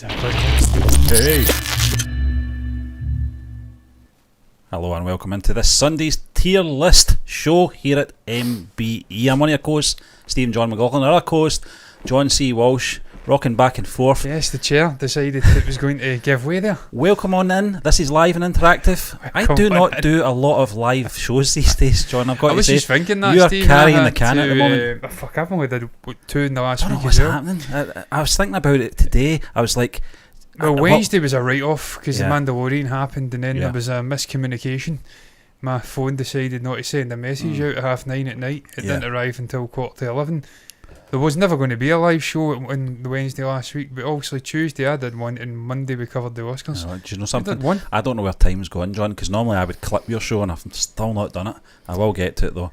Exactly. Hey. Hello and welcome into this Sunday's tier list show here at MBE. I'm one of your co-hosts, Stephen John McLaughlin. Our co-host, John C. Walsh, rocking back and forth. Yes, the chair decided it was going to give way there. Welcome on in. This is live and interactive. I do not do a lot of live shows these days, John. I've got to say, I was just thinking that, you are Steve, carrying the can at the moment. Fuck, I've only did 2 in the last I don't know week what's as well. happening. I was thinking about it today. I was like... Well, Wednesday was a write-off because Yeah. the Mandalorian happened, and then Yeah. there was a miscommunication. My phone decided not to send a message out at 9:30 at night. It Yeah. didn't arrive until 11:15. There was never going to be a live show on the Wednesday last week, but obviously Tuesday I did one, and Monday we covered the Oscars. Do you know I something? did one. I don't know where time's gone, John, because normally I would clip your show and I've still not done it. I will get to it though.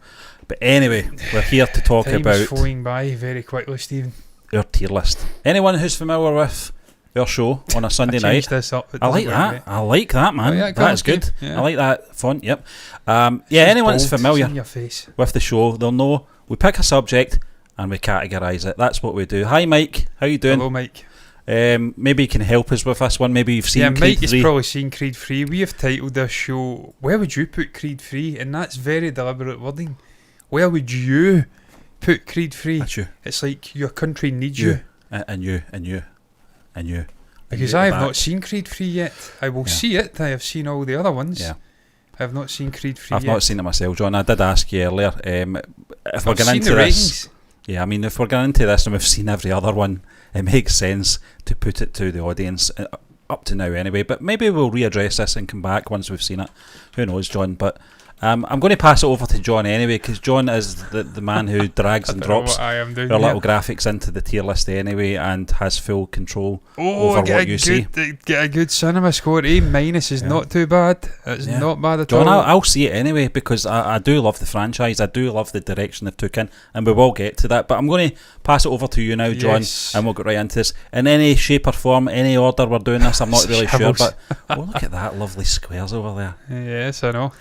But anyway, we're here to talk Time's about flying by very quickly, Stephen. our tier list. Anyone who's familiar with our show on a Sunday I night, changed this up. It I doesn't like work that. right. I like that, man. Oh, yeah, That's good. good. Yeah. I like that font. Yep. It's Anyone that's bold, it's familiar in your face. with the show, they'll know we pick a subject and we categorise it. That's what we do. Hi, Mike. How you doing? Hello, Mike. Maybe you can help us with this one. Maybe you've seen Yeah, Creed Mike has 3. probably seen Creed 3. We have titled this show, Where Would You Put Creed 3? And that's very deliberate wording. Where would you put Creed 3? That's you. It's like your country needs you. And you. And you. And you. Because And I you have at the not seen Creed 3 yet. I will Yeah. see it. I have seen all the other ones. Yeah. I have not seen Creed 3 I've yet. not seen it myself, John. I did ask you earlier. If we're I've getting seen into the this, ratings. yeah, I mean, if we're getting into this and we've seen every other one, it makes sense to put it to the audience up to now, anyway. But maybe we'll readdress this and come back once we've seen it. Who knows, John? But I'm going to pass it over to John anyway, because John is the man who drags I and don't know drops what I am doing our here. little graphics into the tier list anyway, and has full control Oh, over get what a you good, see. Get a good cinema score. A minus is Yeah. not too bad. It's Yeah. not bad at John, all. I'll see it anyway, because I do love the franchise. I do love the direction they've took in, and we will get to that. But I'm going to pass it over to you now, John, Yes. and we'll get right into this. In any shape or form, any order we're doing this, I'm not really sure. Shambles. But oh, look at that lovely squares over there. Yes, I know.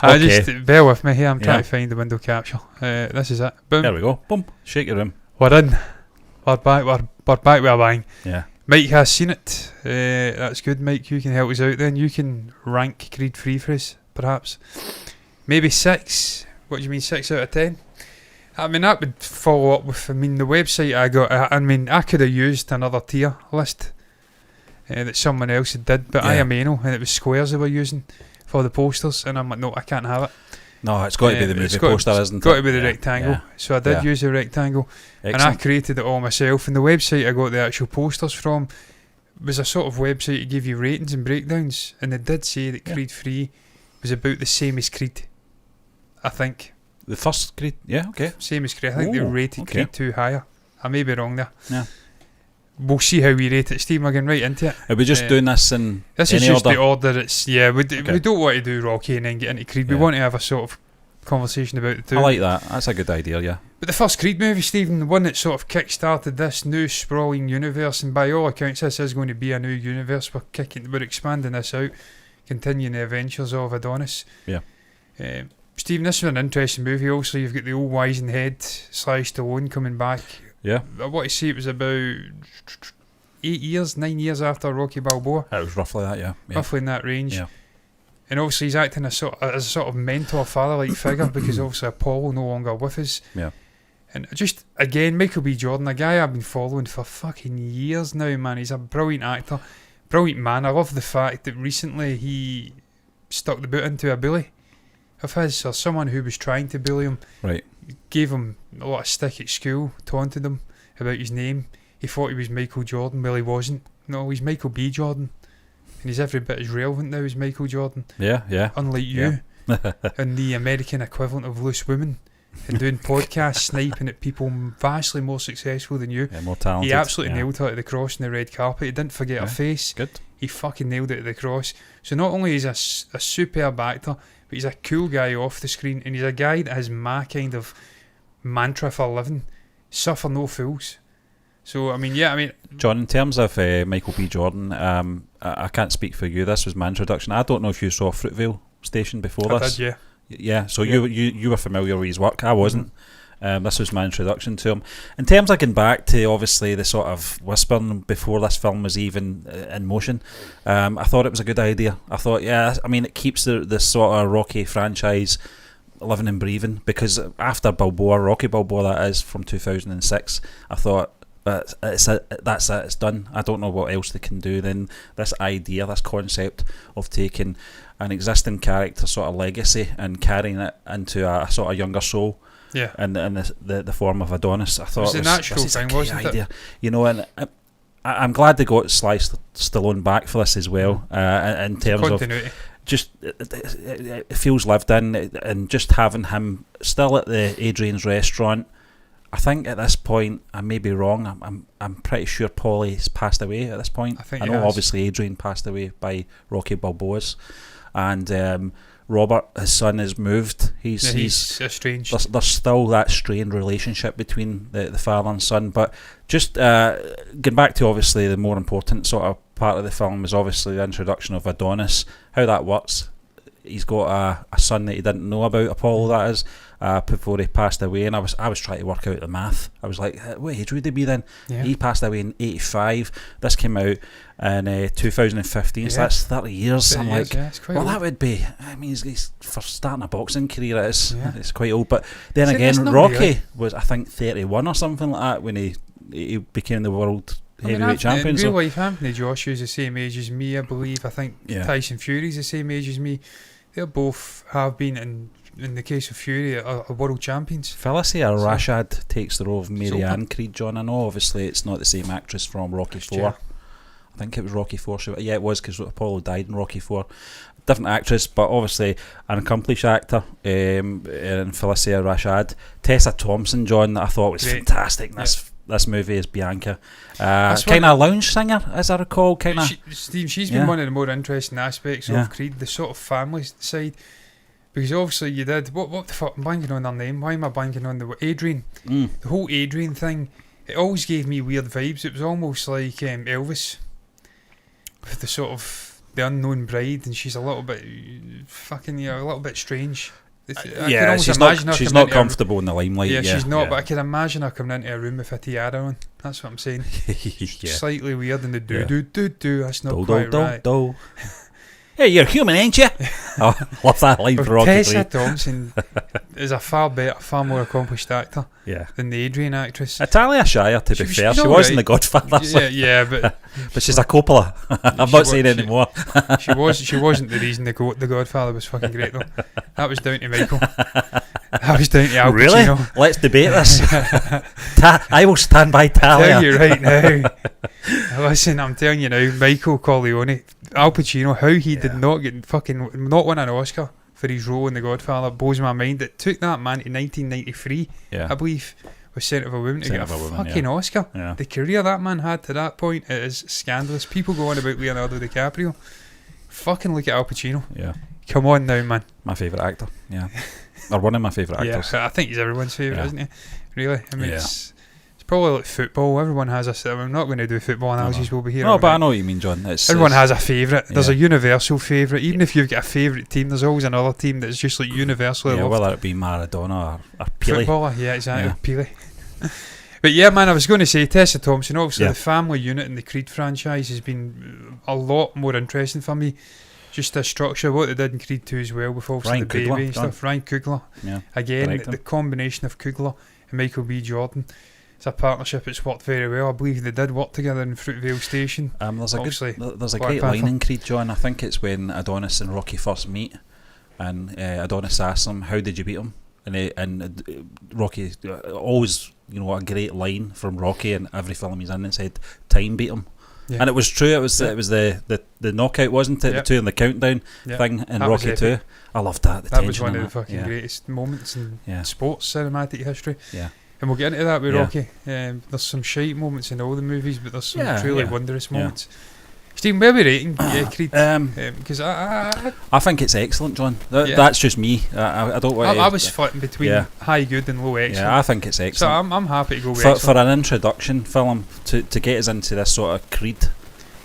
I just bear with me here. I'm trying Yeah. to find the window capture. This is it. Boom. There we go. Boom. Shake your room. We're in. We're back. We're back with a bang. Yeah. Mike has seen it. That's good, Mike. You can help us out. Then you can rank Creed 3 for us, perhaps. Maybe 6. What do you mean, 6 out of 10? I mean, that would follow up with. I mean, the website I got. I mean, I could have used another tier list that someone else had did, but I Yeah. am anal, and it was squares they were using for the posters, and I'm like, no, I can't have it. No, it's got to be the It's movie got- poster, isn't it? Got to be the Yeah. rectangle. Yeah. So I did Yeah. use a rectangle, and I Excellent. created it all myself. And the website I got the actual posters from was a sort of website to give you ratings and breakdowns, and they did say that Yeah. Creed 3 was about the same as Creed. I think The first Creed. Yeah, okay. same as Creed. I think they Oh, rated okay. Creed 2 higher. I may be wrong there. Yeah. We'll see how we rate it, Steve. We're getting right into it. Are we just doing this in This any is just order? the order. It's Okay. we don't want to do Rocky and then get into Creed. We Yeah. want to have a sort of conversation about the two. I like that. That's a good idea, yeah. But the first Creed movie, Stephen, the one that sort of kick-started this new sprawling universe, and by all accounts this is going to be a new universe. We're expanding this out, continuing the adventures of Adonis. Yeah. Stephen, this is an interesting movie. Also, you've got the old Wisenhead / Stallone coming back. Yeah. I want to say it was about 9 years after Rocky Balboa, It was roughly that, yeah. Yeah. roughly in that range. Yeah. And obviously he's acting as a sort of mentor, father-like figure, because obviously Apollo no longer with us. Yeah. And just, again, Michael B. Jordan, a guy I've been following for fucking years now, man. He's a brilliant actor, brilliant man. I love the fact that recently he stuck the boot into a bully of his, or someone who was trying to bully him. Right. Gave him a lot of stick at school, taunted him about his name. He thought he was Michael Jordan. Well, he wasn't. No, he's Michael B. Jordan. And he's every bit as relevant now as Michael Jordan. Yeah, yeah. Unlike you, and the American equivalent of Loose Women, and doing podcasts, sniping at people vastly more successful than you. Yeah, more talented. He absolutely yeah. nailed her at the cross on the red carpet. He didn't forget her face. Good. He fucking nailed it at the cross. So not only is he a superb actor, but he's a cool guy off the screen, and he's a guy that has my kind of mantra for living: suffer no fools. So I mean, John, in terms of Michael B. Jordan, I can't speak for you. This was my introduction. I don't know if you saw Fruitvale Station before I this. did, yeah. Yeah, so Yeah. you were familiar with his work. I wasn't. This was my introduction to him. In terms of going back to obviously the sort of whispering before this film was even in motion, I thought it was a good idea. I thought, it keeps the sort of Rocky franchise living and breathing, because after Balboa, Rocky Balboa that is, from 2006, I thought that's it, it's done. I don't know what else they can do. Then this idea, this concept of taking an existing character sort of legacy and carrying it into a sort of younger soul, and the form of Adonis, I thought it was a natural thing, wasn't it? You know, and I'm glad they got Sly Stallone back for this as well, in terms of just it feels lived in, and just having him still at the Adrian's restaurant. I think at this point, I may be wrong, I'm pretty sure Paulie's passed away at this point. I know obviously Adrian passed away by Rocky Balboa's, and Robert, his son, has moved. He's estranged. There's still that strained relationship between the father and son. But just going back to obviously the more important sort of part of the film is obviously the introduction of Adonis, how that works. He's got a son that he didn't know about, Apollo that is, before he passed away, and I was trying to work out the math. I was like, what age would he be then? He passed away in 85. This came out in 2015, so that's 30 years. I'm like, well, that would be, I mean, he's for starting a boxing career, it's quite old. But then again, Rocky was, I think, 31 or something like that when he became the world heavyweight champion. In real life, Anthony Joshua's the same age as me, I believe. I think Tyson Fury's the same age as me. They both have been, in the case of Fury, are world champions. Felicia Rashad takes the role of Mary Ann Creed, John. I know obviously it's not the same actress from Rocky 4. I think it was Rocky 4. It was, because Apollo died in Rocky 4. Different actress, but obviously an accomplished actor, in Felicia Rashad. Tessa Thompson, John, that I thought was fantastic in this movie as Bianca. Kind of lounge singer, as I recall. Steve, she's been one of the more interesting aspects of Creed, the sort of family side. Because obviously you did, what the fuck, I'm blanking on her name. Why am I blanking on the Adrian? The whole Adrian thing, it always gave me weird vibes. It was almost like Elvis, with the sort of the unknown bride, and she's a little bit fucking, a little bit strange. She's not comfortable in the limelight. She's not, but I can imagine her coming into a room with a tiara on. That's what I'm saying. Slightly weird, and the do. That's not quite right. Hey, you're human, ain't you? Oh, love that line for Rocky 3. Tessa Thompson is a far more accomplished actor than the Adrian actress. Talia Shire, to be fair, she was in The Godfather. But she's a Coppola. I'm not saying anymore. She wasn't the reason The Godfather was fucking great though. That was down to Michael. That was down to Al Pacino. Really? Let's debate this. I will stand by Talia. I'll tell you right now. Listen, I'm telling you now, Michael Corleone, Al Pacino, how he did not win an Oscar for his role in The Godfather blows my mind. It took that man to 1993, I believe, with Scent of a Woman to get a fucking Oscar. The career that man had to that point, it is scandalous. People go on about Leonardo DiCaprio. Fucking look at Al Pacino. Come on now, man. My favourite actor, or one of my favourite actors. I think he's everyone's favourite, isn't he? Really? I mean, it's probably like football. Everyone has I'm not going to do football analogies. We'll be here. No, but I know what you mean, John. Everyone has a favourite. There's a universal favourite. Even if you've got a favourite team, there's always another team that's just like universally loved. Whether it be Maradona or Pele. Footballer, exactly. Pele. But man, I was going to say Tessa Thompson. Obviously, the family unit in the Creed franchise has been a lot more interesting for me. Just the structure, what they did in Creed 2 as well, with obviously the baby and stuff. Ryan Coogler. Again, the combination of Coogler and Michael B. Jordan. It's a partnership that's worked very well. I believe they did work together in Fruitvale Station. There's a great line in Creed, John. I think it's when Adonis and Rocky first meet, and Adonis asks him, "How did you beat him?" And Rocky always, a great line from Rocky in every film he's in. It said, "Time beat him." And it was true. It was the knockout, wasn't it? The 2 in the countdown thing in Rocky 2. I loved that. That was one of the fucking greatest moments in sports cinematic history. And we'll get into that with Rocky. There's some shite moments in all the movies, but there's some truly wondrous moments. Stephen, where are we rating Creed? Because I think it's excellent, John. That's just me. I don't want I was flitting between high good and low excellent. I think it's excellent. So I'm happy to go with for an introduction film to get us into this sort of Creed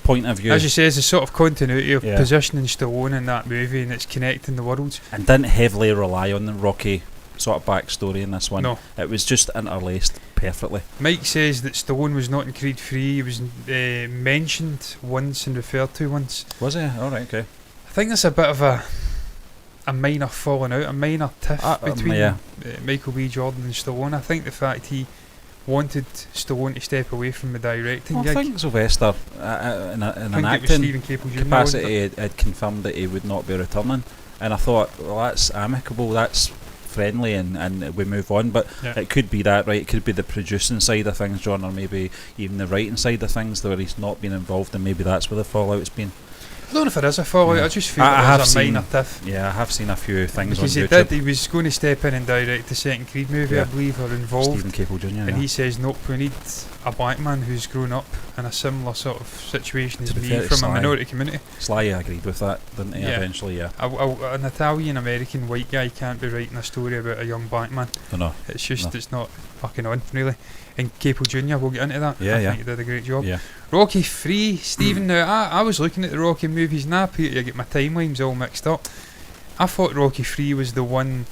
point of view. As you say, it's a sort of continuity of positioning Stallone in that movie, and it's connecting the worlds. And didn't heavily rely on the Rocky sort of backstory in this one. No. It was just interlaced perfectly. Mike says that Stallone was not in Creed 3. He was mentioned once and referred to once. Was he? Alright, okay. I think there's a bit of a minor falling out, a minor tiff between Michael B. Jordan and Stallone. I think the fact he wanted Stallone to step away from the directing gig. I think Sylvester, in an acting capacity, had confirmed that he would not be returning. And I thought, well, that's amicable, that's friendly, and we move on. But it could be that, right? It could be the producing side of things, John, or maybe even the writing side of things, where he's not been involved, and maybe that's where the fallout's been. I don't know if it is a fallout. I just feel it was a minor tiff. Yeah, I have seen a few things because on he YouTube. He was going to step in and direct the second Creed movie, I believe, or involved. Stephen Cable Jr. And he says, nope, we need a black man who's grown up in a similar sort of situation as me from a minority community. Sly agreed with that, didn't he? Eventually, an Italian American white guy can't be writing a story about a young black man. No. It's just it's not fucking on, really. And Cable Jr., we'll get into that. I think he did a great job. Rocky 3, Stephen. Now, I was looking at the Rocky movies, and I appear to get my timelines all mixed up. I thought Rocky 3 was the one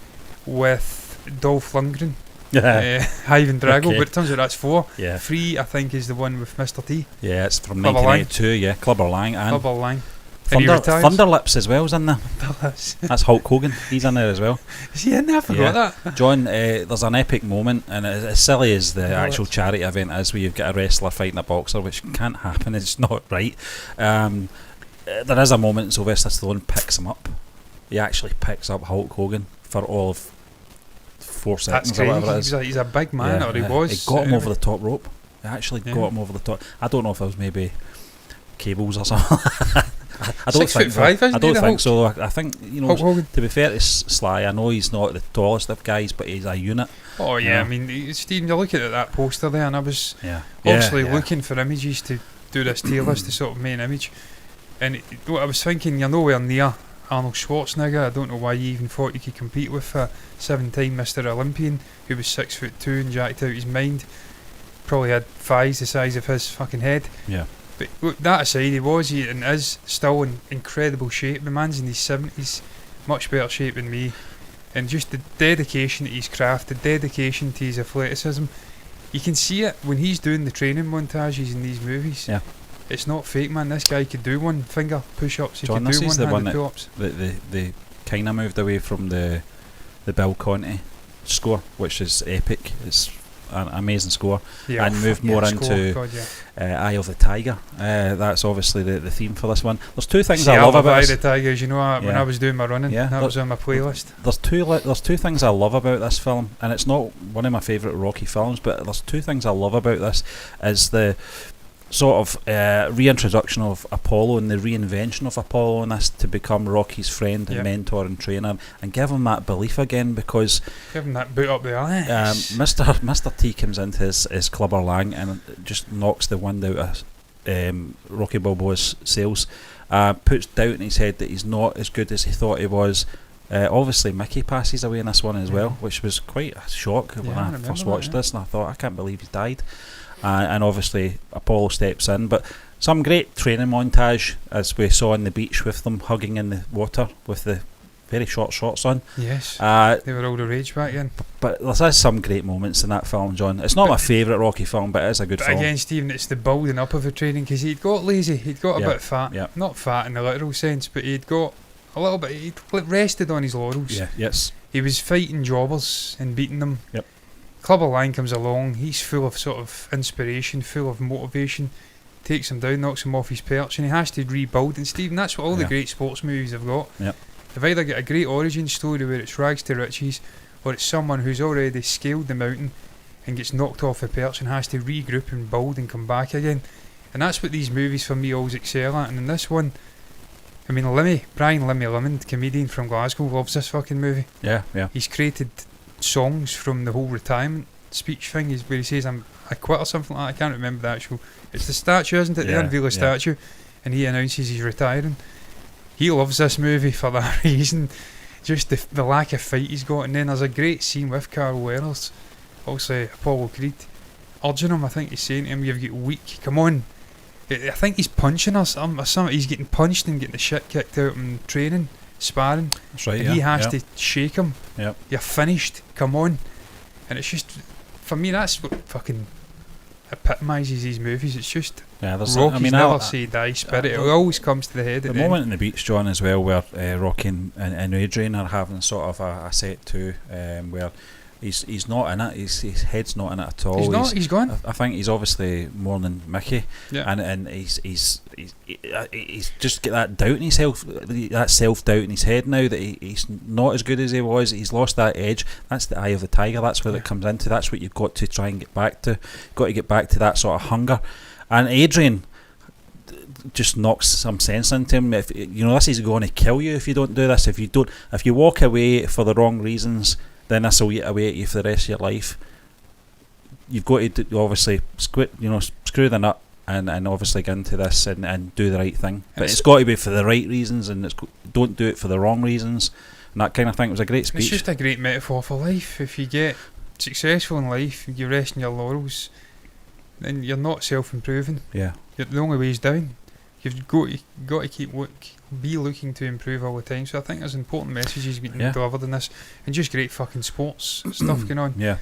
with Dolph Lundgren, Ivan Drago, but it turns out that's 4. 3, I think, is the one with Mr. T. Yeah, it's from 1982, Clubber Lang. And Clubber Lang. Thunderlips as well is in there. That's Hulk Hogan. He's in there as well. Is he in there? I forgot that. John, there's an epic moment, and as silly as the actual charity event is, where you've got a wrestler fighting a boxer, which can't happen. It's not right. There is a moment Sylvester Stallone picks him up. He actually picks up Hulk Hogan for all of 4 seconds. That's crazy. Or whatever it is. He's a big man, or he was. He got him over the top rope. He actually got him over the top. I don't know if it was maybe cables or something. I don't think so. I don't think so. I think, to be fair to Sly, I know he's not the tallest of guys, but he's a unit. Oh yeah, I mean, Stephen, you're looking at that poster there, and I was obviously looking for images to do this tier list, the sort of main image, and what I was thinking, you're nowhere near Arnold Schwarzenegger. I don't know why you even thought you could compete with a 7-time Mr. Olympian who was 6'2" and jacked out his mind. Probably had thighs the size of his fucking head. Yeah. But look, that aside, he is still in incredible shape. The man's in his 70s, much better shape than me. And just the dedication to his craft, the dedication to his athleticism. You can see it when he's doing the training montages in these movies. Yeah. It's not fake, man. This guy could do one finger push-ups. He John, could do this is the one pull-ups. they kind of moved away from the Bill Conti score, which is epic. It's an amazing score, and moved more into Eye of the Tiger. That's obviously the theme for this one. There's two things I love about Eye of the Tiger. You know, when I was doing my running, that was on my playlist. There's two things I love about this film, and it's not one of my favourite Rocky films, but there's two things I love about this. Is the sort of reintroduction of Apollo and the reinvention of Apollo in this to become Rocky's friend and mentor and trainer, and give him that belief again, because give him that boot up the ass. Mr. T comes into his Clubber Lang and just knocks the wind out of Rocky Balboa's sails, puts doubt in his head that he's not as good as he thought he was. Obviously Mickey passes away in this one as well, which was quite a shock when I first watched this, and I thought, I can't believe he's died. And obviously Apollo steps in, but some great training montage as we saw on the beach with them hugging in the water with the very short shorts on. Yes, they were all the rage back then. But there's some great moments in that film, John. It's not my favourite Rocky film, but it is a good film. Again, Stephen, it's the building up of the training, because he'd got lazy, he'd got a bit fat, not fat in the literal sense, but he'd got a little bit, he'd rested on his laurels. He was fighting jobbers and beating them. Clubber Lang comes along, he's full of sort of inspiration, full of motivation, takes him down, knocks him off his perch, and he has to rebuild. And Stephen, that's what all the great sports movies have got. They've either got a great origin story where it's rags to riches, or it's someone who's already scaled the mountain and gets knocked off the perch and has to regroup and build and come back again. And that's what these movies for me always excel at. And in this one, I mean, Brian Lemmy Lemond, comedian from Glasgow, loves this fucking movie. He's created songs from the whole retirement speech thing, where he says I quit or something like that. I can't remember the actual, it's the statue, isn't it? The unveil statue, and he announces he's retiring. He loves this movie for that reason, just the lack of fight he's got. And then there's a great scene with Carl Weathers, also Apollo Creed, urging him. I think he's saying to him, you've got weak, come on. I think he's punching us or something. He's getting punched and getting the shit kicked out in training, sparring, That's right. and he has to shake him. Yep. You're finished. Come on. And it's just, for me, that's what fucking epitomises these movies. It's just There's Rocky's never say die spirit. It always comes to the head. The at moment in the beach, John, as well, where Rocky and Adrian are having sort of a set to, where he's not in it. His head's not in it at all. He's not. He's gone. I think he's obviously more than Mickey, Yeah. and he's just got that doubt in himself, that self doubt in his head now that he's not as good as he was. He's lost that edge. That's the eye of the tiger. That's where it comes into. That's what you've got to try and get back to. Got to get back to that sort of hunger. And Adrian just knocks some sense into him. If this is going to kill you if you don't do this. If you walk away for the wrong reasons, then this will eat away at you for the rest of your life. You've got to obviously screw the nut and obviously get into this and do the right thing. But it's got to be for the right reasons, and don't do it for the wrong reasons, and that kind of thing. It was a great speech. It's just a great metaphor for life. If you get successful in life, you rest on your laurels, then you're not self-improving. Yeah. The only way is down. You've got to be looking to improve all the time. So I think there's important messages getting delivered in this, and just great fucking sports stuff going on. Yeah.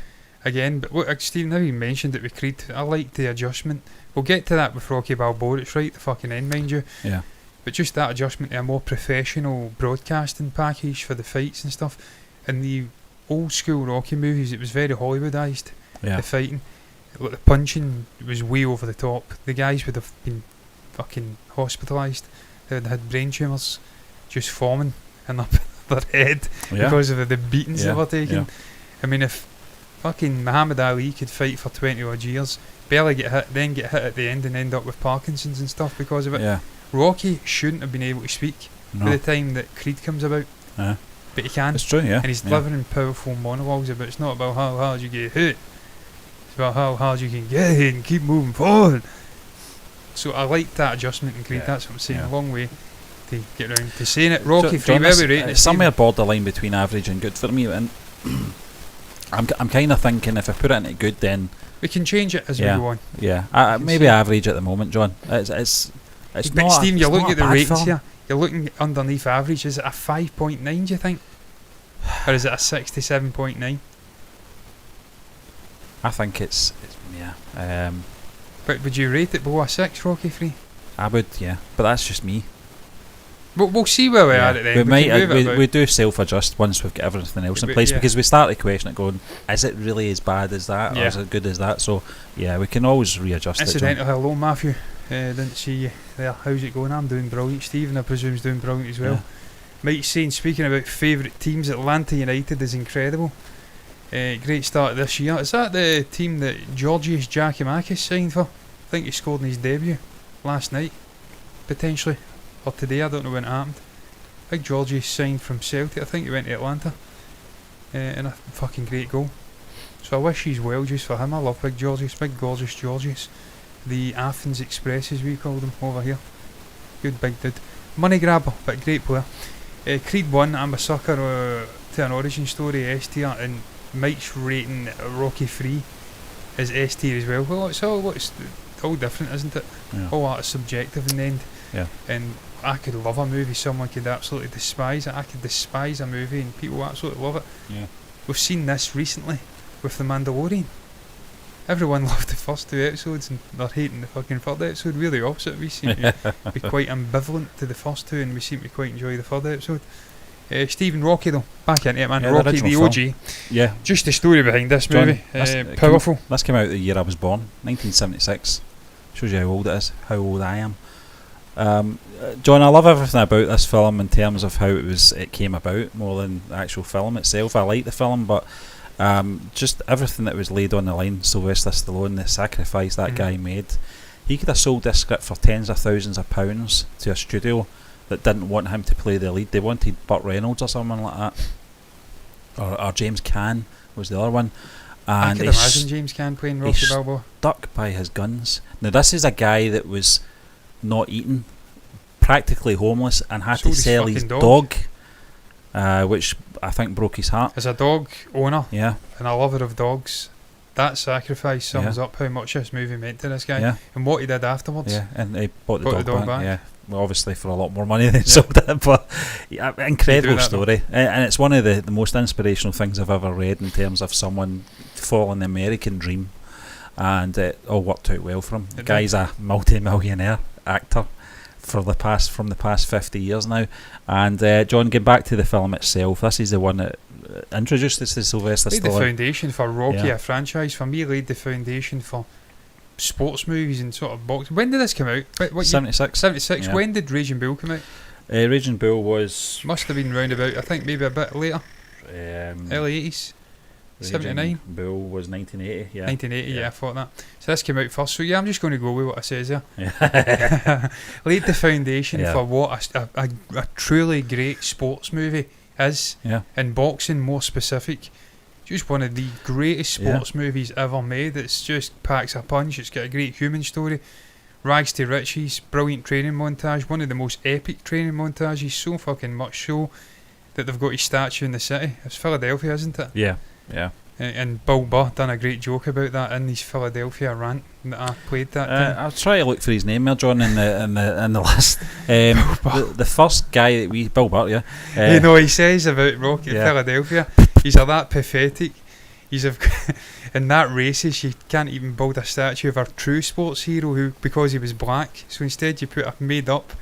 Again, but look, Steve, now you mentioned it with Creed, I like the adjustment. We'll get to that with Rocky Balboa. It's right at the fucking end, mind you. Yeah. But just that adjustment to a more professional broadcasting package for the fights and stuff. In the old school Rocky movies, it was very Hollywoodized. Yeah. The fighting, like the punching was way over the top. The guys would have been fucking hospitalised. They had brain tumours just forming in their head because of the beatings they were taking. Yeah. I mean, if fucking Muhammad Ali could fight for 20 odd years, barely get hit, then get hit at the end and end up with Parkinson's and stuff because of it. Yeah. Rocky shouldn't have been able to speak by the time that Creed comes about. But he can. It's true, yeah. And he's delivering powerful monologues about it's not about how hard you get hit. It's about how hard you can get hit and keep moving forward. So I like that adjustment in Creed. Yeah. That's what I'm saying. Yeah. A long way to get around to saying it. Rocky 3, where we rating it? It's somewhere borderline between average and good for me, and I'm kind of thinking if I put it into good, then we can change it as we go on. Yeah, maybe average at the moment, John. It's but not. Steve, you're looking at the ratings film. here. You're looking underneath average. Is it a 5.9? Do you think, or is it a 67.9? I think it's yeah. But would you rate it below a 6, Rocky 3? I would, yeah. But that's just me. But we'll see where we are at the end. We do self-adjust once we've got everything else in place, because we start to question it going, is it really as bad as that, or is it good as that? So yeah, we can always readjust it. Incidental hello, Matthew. Didn't see you there. How's it going? I'm doing brilliant. Stephen, I presume, is doing brilliant as well. Mike's saying, speaking about favourite teams, Atlanta United is incredible. Great start this year. Is that the team that Georgios Giacomakis signed for? I think he scored in his debut last night, potentially, or today. I don't know when it happened. I think Georgios signed from Celtic. I think he went to Atlanta, and a fucking great goal. So I wish he's well just for him. I love big Georgios, big gorgeous Georgios. The Athens Express, as we call them over here. Good big dude. Money grabber, but great player. Creed 1, I'm a sucker to an origin story, S tier, and Mike's rating Rocky 3 is S tier as well. Well, it's all different, isn't it? Yeah. All that is subjective in the end. Yeah. And I could love a movie, someone could absolutely despise it. I could despise a movie and people absolutely love it. Yeah. We've seen this recently with The Mandalorian. Everyone loved the first 2 episodes and they're hating the fucking third episode. We're the opposite. We seem to be quite ambivalent to the first 2, and we seem to quite enjoy the third episode. Stephen, Rocky though, back into it, man. Rocky the OG. Film. Yeah. Just the story behind this movie. Powerful. This came out the year I was born, 1976. Shows you how old it is, how old I am. John, I love everything about this film in terms of how it came about, more than the actual film itself. I like the film, but just everything that was laid on the line. Sylvester Stallone, the sacrifice that guy made. He could have sold this script for tens of thousands of pounds to a studio that didn't want him to play the lead. They wanted Burt Reynolds or someone like that, or James Caan was the other one. And I can imagine James Caan playing Rocky Balboa. Stuck by his guns. Now this is a guy that was not eating, practically homeless, and had to sell his dog, which I think broke his heart. As a dog owner, yeah, and a lover of dogs, that sacrifice sums up how much this movie meant to this guy Yeah. and what he did afterwards. Yeah, and he bought Bought the dog back. back. Yeah, well, obviously for a lot more money than sold it, but incredible that, story. And it's one of the most inspirational things I've ever read in terms of someone following the American dream, and it all worked out well for him. The guy's a multi-millionaire actor from the past 50 years now. And John, getting back to the film itself, this is the one that introduced us to Sylvester Laid the Stallone. foundation for Rocky, Yeah. a franchise. For me, laid the foundation for sports movies and sort of boxing. When did this come out? What 76. 76. Yeah. When did Raging Bull come out? Raging Bull was Must have been round about, I think maybe a bit later, early 80s. Raging 79? Bull was 1980. Yeah, 1980, yeah, I thought that. So this came out first. So yeah, I'm just going to go with what it says there. Yeah. Laid the foundation Yeah. for what a truly great sports movie is. Yeah. And boxing, more specific. Just one of the greatest Yeah. sports movies ever made. It's just packs a punch. It's got a great human story. Rags to riches, brilliant training montage. One of the most epic training montages. So fucking much so that they've got his statue in the city. It's Philadelphia, isn't it? Yeah. Yeah. And Bill Burr done a great joke about that in his Philadelphia rant that I played that time. I'll try to look for his name there, John, in the list. The first guy that Bill Burr, yeah. You know, he says about Rocky Yeah. Philadelphia, he's a that pathetic. He's in that racist, you can't even build a statue of a true sports hero who because he was black. So instead, you put a made up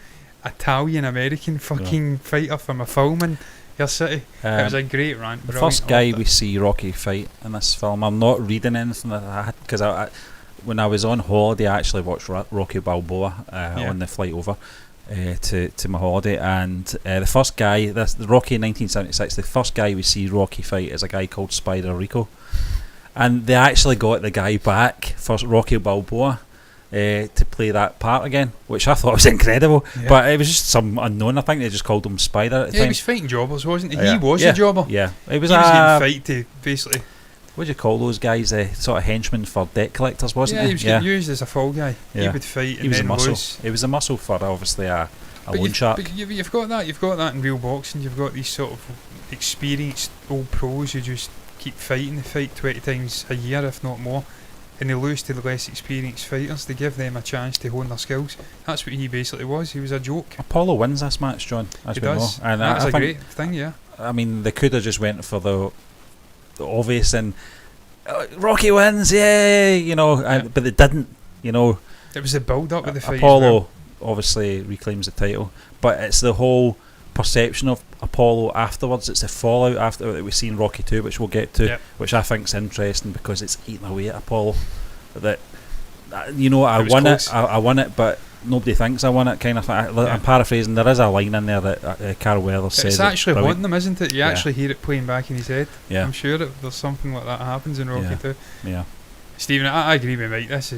Italian American fucking fighter from a film in your city. It was a great rant. The brilliant, first I guy loved we it. see Rocky fight in this film, I'm not reading anything that I had because when I was on holiday, I actually watched Rocky Balboa on the flight over to my holiday, and the first guy, the Rocky in 1976, the first guy we see Rocky fight is a guy called Spider Rico, and they actually got the guy back for Rocky Balboa to play that part again, which I thought was incredible. Yeah. But it was just some unknown. I think they just called him Spider at the Yeah, time. he was fighting jobbers, wasn't he? Yeah. He was Yeah. a jobber. Yeah, it was He was a getting fight to basically. what do you call those guys? Sort of henchmen for debt collectors, wasn't Yeah, he was getting used as a fall guy. He Yeah. would fight and He was a then muscle. lose. He was a muscle for obviously a But loan shark. you've got that. You've got that in real boxing. You've got these sort of experienced old pros who just keep fighting. They fight 20 times a year, if not more, and they lose to the less experienced fighters. They give them a chance to hone their skills. That's what he basically was. He was a joke. Apollo wins this match, John. As He we does. know, and That's I a think, great thing. Yeah. I mean, they could have just went for the obvious and Rocky wins, yay! You know, but they didn't. You know, It was the build up of the fight. as Apollo well. obviously reclaims the title, but it's the whole perception of Apollo afterwards. It's the fallout after that we see in Rocky 2, which we'll get to, Yep. which I think's interesting because it's eating away at Apollo. That you know, I It was won close. it, I won it, but nobody thinks I won it. Kind of thing. I'm paraphrasing. There is a line in there that Carl Weathers says. It's actually brilliant. haunting him, isn't it? You actually hear it playing back in his head. Yeah, I'm sure there's something like that happens in Rocky Yeah. too. yeah. Stephen, I agree with Mike. This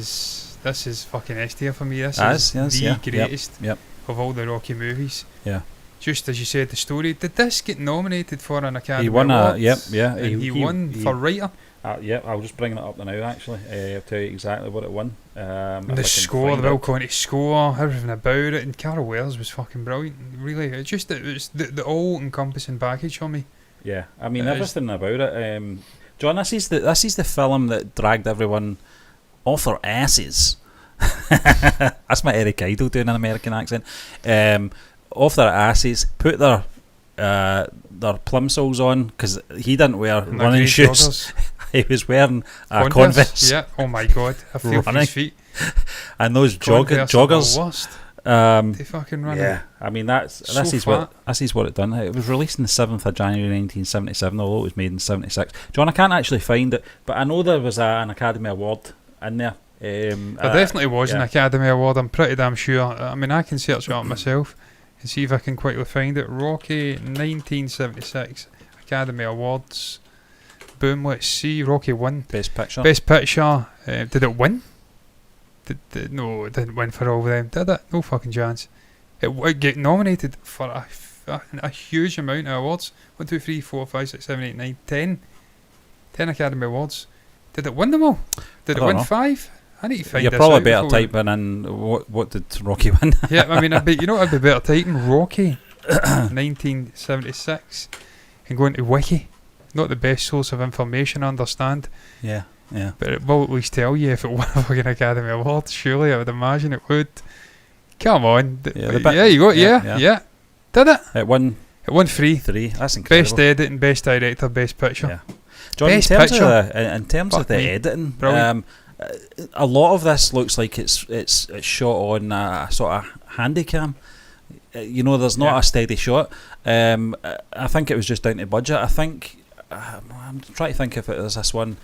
is fucking S tier for me. This is Yes, the yeah. greatest Yep. of all the Rocky movies. Yeah. Just as you said, the story. Did this get nominated for an Academy He won Award? yeah. And he won for writer. I'll just bring it up now. Actually, I'll tell you exactly what it won. And if I the can score, find the Bill it. Conti score, everything about it, and Carol Wells was fucking brilliant. Really, it was the all-encompassing package for me. Yeah, I mean It is. everything about it. John, this is the film that dragged everyone off their asses. That's my Eric Idle doing an American accent. Off their asses, put their plimsolls on because he didn't wear And the running grey shoes. joggers. He was wearing Converse. Yeah. Oh my god, I feel for Running. his feet. And those Converse are joggers. the worst. They fucking run. Yeah, I mean this So is what it done. It was released on the 7th of January 1977, although it was made in 76. John, I can't actually find it, but I know there was an Academy Award in there. There definitely was an yeah. Academy Award. I'm pretty damn sure. I mean, I can search it up myself and see if I can quickly find it. Rocky 1976 Academy Awards. Boom. Let's see. Rocky won Best Picture. Best Picture. Did it win? No, it didn't win for all of them. Did it? No fucking chance. It get nominated for a huge amount of awards. 1, 2, 3, 4, 5, 6, 7, 8, 9, 10. 10 Academy Awards. Did it win them all? Did I it don't win know. 5? I need to find You're this probably out better before we- typing in what did Rocky win. Yeah, I mean, I'd be better typing Rocky 1976 and going to Wiki. Not the best source of information, I understand. Yeah. Yeah. But it will at least tell you if it won a fucking Academy Award. Surely, I would imagine it would. Come on. Yeah, you got yeah. Did it? It won 3. That's incredible. Best editing, best director, best picture. Yeah. John, best in terms picture. in terms of the editing, Brilliant. a lot of this looks like it's shot on a sort of handy cam. There's not a steady shot. I think it was just down to budget. I think I'm trying to think if it was this one.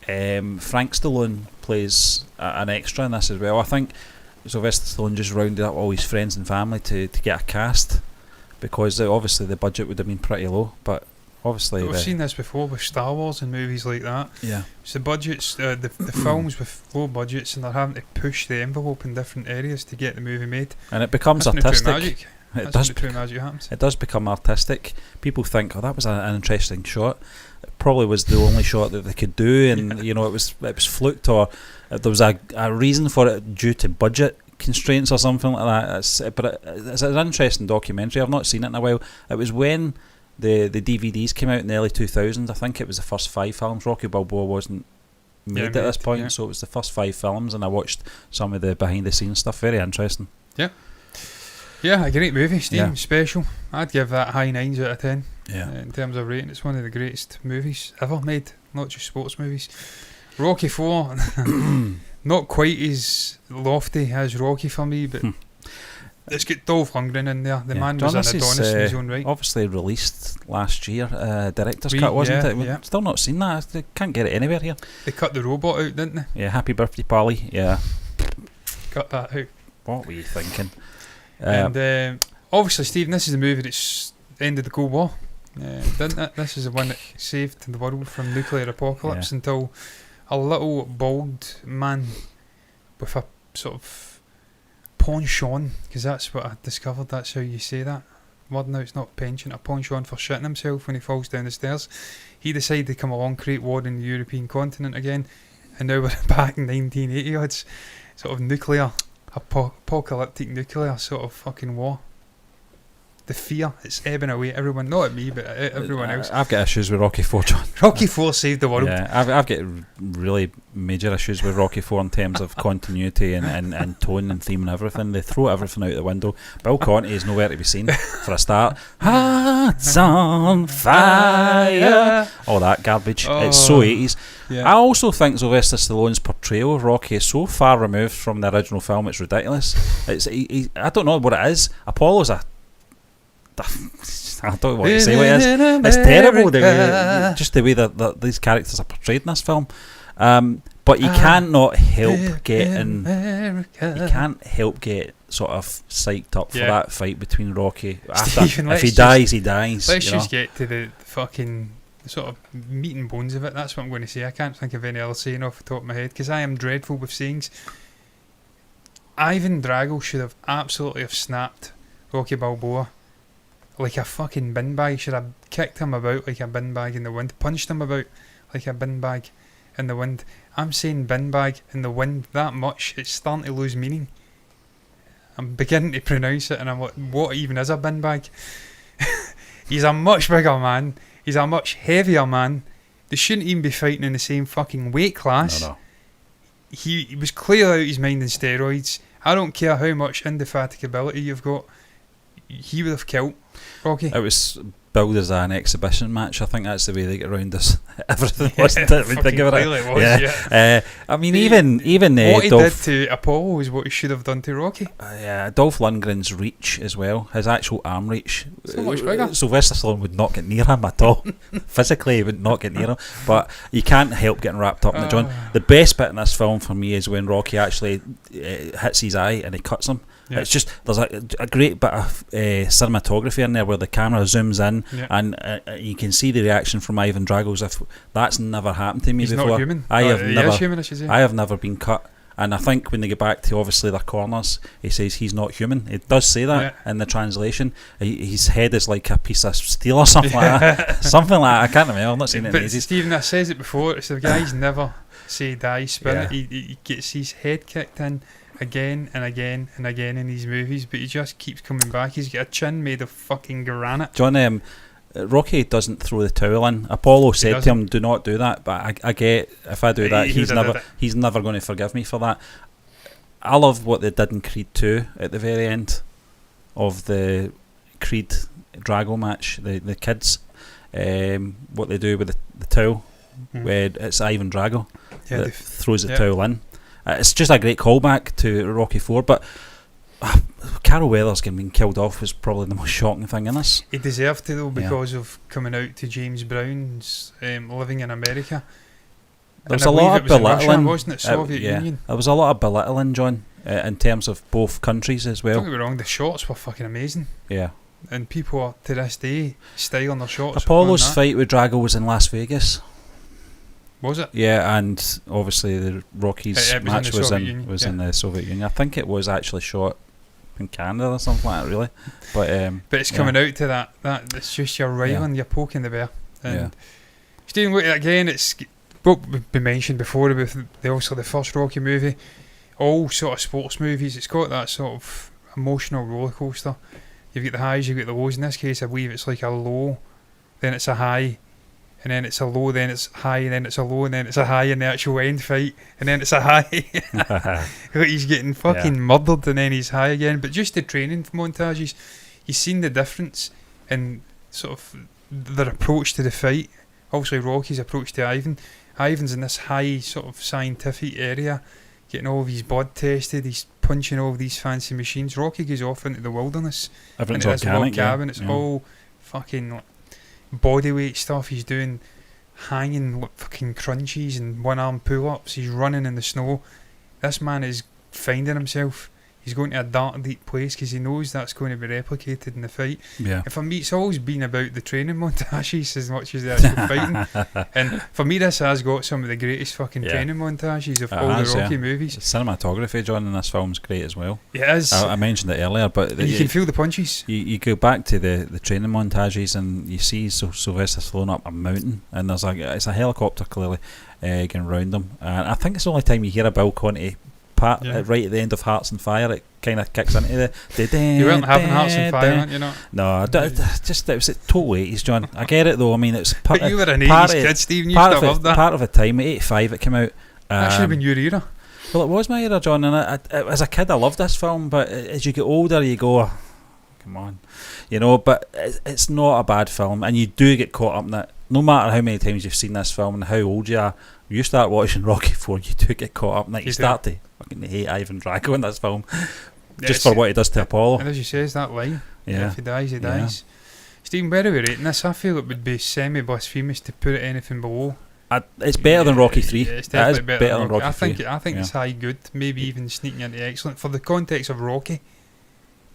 Frank Stallone plays an extra in this as well. I think Sylvester Stallone just rounded up all his friends and family to get a cast, because obviously the budget would have been pretty low, but obviously we've seen this before with Star Wars and movies like that. Yeah, it's the budgets, the films with low budgets, and they're having to push the envelope in different areas to get the movie made, and it becomes That's artistic. Magic. It That's does. true magic happens. It does become artistic. People think, oh, that was an interesting shot. It probably was the only shot that they could do, and it was fluked, or there was a reason for it due to budget constraints or something like that. It's an interesting documentary. I've not seen it in a while. It was when the DVDs came out in the early 2000s. I think it was the first 5 films. Rocky Balboa wasn't made at this point, so it was the first 5 films, and I watched some of the behind the scenes stuff. Very interesting. Yeah, a great movie, Steve. Yeah. Special. I'd give that high 9s out of 10. Yeah. In terms of rating, it's one of the greatest movies ever made, not just sports movies. Rocky 4, not quite as lofty as Rocky for me, but it's got Dolph Lundgren in there. The man was an Adonis in his own right. Obviously released last year, director's cut, wasn't it? We've still not seen that. I can't get it anywhere here. They cut the robot out, didn't they? Yeah, Happy Birthday, Polly. Yeah. Cut that out. What were you thinking? And obviously, Stephen, this is the movie that's ended the Cold War, didn't it? This is the one that saved the world from nuclear apocalypse until a little bald man with a sort of penchant, because that's what I discovered, that's how you say that word now, it's not penchant, a penchant for shitting himself when he falls down the stairs. He decided to come along, create war in the European continent again, and now we're back in 1980 odds, sort of nuclear apocalyptic nuclear sort of fucking war. The fear, it's ebbing away. Everyone, not at me, but everyone else. I've got issues with Rocky 4, John. Rocky 4 saved the world. Yeah, I've got really major issues with Rocky 4 in terms of continuity and tone and theme and everything. They throw everything out the window. Bill Conti is nowhere to be seen for a start. Hearts on fire. All that garbage. It's so 80s. Yeah. I also think Sylvester Stallone's portrayal of Rocky is so far removed from the original film, it's ridiculous. I don't know what it is. Apollo's I don't know what to say what it is. It's terrible just the way that these characters are portrayed in this film. But you can't not help getting sort of psyched up for that fight between Rocky. Stephen, if he dies, he dies. Let's just get to the fucking sort of meat and bones of it. That's what I'm going to say. I can't think of any other saying off the top of my head, because I am dreadful with sayings. Ivan Drago should have absolutely have snapped Rocky Balboa like a fucking bin bag. Should have kicked him about like a bin bag in the wind, punched him about like a bin bag in the wind. I'm saying bin bag in the wind that much, it's starting to lose meaning. I'm beginning to pronounce it and I'm like, what even is a bin bag? He's a much bigger man, he's a much heavier man. They shouldn't even be fighting in the same fucking weight class. No. He was clear out his mind in steroids. I don't care how much indefatigability you've got, he would have killed Rocky. It was billed as an exhibition match. I think that's the way they get around this everything, wasn't it? Think of it. I mean, even what he did to Apollo is what he should have done to Rocky. Dolph Lundgren's reach as well, his actual arm reach, so much bigger. Sylvester Stallone would not get near him at all. Physically, he would not get near him. But you can't help getting wrapped up in it, John. The best bit in this film for me is when Rocky actually hits his eye and he cuts him. Yeah. It's just, there's a great bit of cinematography in there where the camera zooms in and you can see the reaction from Ivan Drago as if that's never happened to me before. He's not human. I have never been cut. And I think when they get back to obviously their corners, he says he's not human. It does say that in the translation. His head is like a piece of steel or something like that. Something like that. I can't remember. I've not seen it in ages. Stephen, I says it before. It's the guy's never say die, spin it. He gets his head kicked in again and again and again in these movies, but he just keeps coming back. He's got a chin made of fucking granite. John, Rocky doesn't throw the towel in. Apollo said to doesn't. him, "Do not do that." But I get, if I do that, He would've did it. he's never going to forgive me for that. I love what they did in Creed 2 at the very end of the Creed Drago match. The kids, what they do with the towel, where it's Ivan Drago that throws the towel in. It's just a great callback to Rocky 4, but Carol Weathers getting being killed off was probably the most shocking thing in this. He deserved to though, because of coming out to James Brown's living in America. There was a lot of belittling, wasn't it? Soviet Union. There was a lot of belittling, John, in terms of both countries as well. Don't get me wrong, the shots were fucking amazing. Yeah. And people are, to this day, styling their shots. Apollo's fight with Drago was in Las Vegas. Was it? Yeah, and obviously the Rockies match was in the Soviet Union. I think it was actually shot in Canada or something like that, really. But it's coming out to that it's just you're riling, you're poking the bear. And Stephen, look, again, it's what we mentioned before with the first Rocky movie. All sort of sports movies, it's got that sort of emotional roller coaster. You've got the highs, you've got the lows. In this case, I believe it's like a low, then it's a high, and then it's a low, then it's high, and then it's a low, and then it's a high in the actual end fight, and then it's a high. He's getting fucking murdered, and then he's high again. But just the training montages, you've seen the difference in sort of their approach to the fight. Obviously, Rocky's approach to Ivan. Ivan's in this high sort of scientific area, getting all of his blood tested. He's punching all of these fancy machines. Rocky goes off into the wilderness. Everything's into this log organic, cabin. It's all fucking bodyweight stuff. He's doing hanging fucking crunchies and one arm pull-ups. He's running in the snow. This man is finding himself. He's going to a dark, deep place because he knows that's going to be replicated in the fight. Yeah. And for me, it's always been about the training montages as much as the actual fighting. And for me, this has got some of the greatest fucking training montages of all the Rocky movies. The cinematography, John, in this film's great as well. It is. I mentioned it earlier, but you can feel the punches. You go back to the training montages and you see Sylvester Stallone up a mountain, and it's a helicopter clearly going round them. And I think it's the only time you hear a Bill Conti part right at the end of Hearts and Fire. It kind of kicks into the you weren't having Hearts and Fire, weren't you? No, just it was total 80s, John. I get it though. I mean, it's but you were an 80s kid, Stephen. You used to love that. Part of the time, 85 it came out. That should have been your era. Well, it was my era, John. And as a kid, I loved this film. But as you get older, you go, oh, come on, But it's not a bad film, and you do get caught up in it. No matter how many times you've seen this film and how old you are, you start watching Rocky 4, you do get caught up in it. You start to fucking hate Ivan Drago in this film, just for what he does to Apollo. And as you say, it's that line. If he dies, he dies. Stephen, where are we rating this? I feel it would be semi-blasphemous to put it anything below. It's better than Rocky 3. It's definitely better than Rocky 3. I think it's high good, maybe even sneaking into excellent for the context of Rocky,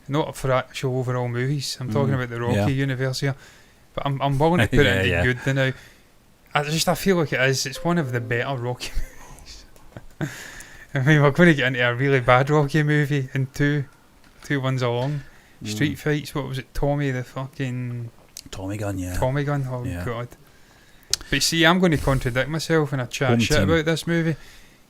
not for actual overall movies. I'm talking about the Rocky universe here, but I'm willing to put it into good now. I feel like it is. It's one of the better Rocky movies. I mean, we're going to get into a really bad Rocky movie in two ones along. Street fights. What was it? Tommy Gun. Tommy Gun. Oh God. But see, I'm going to contradict myself and I chat shit about this movie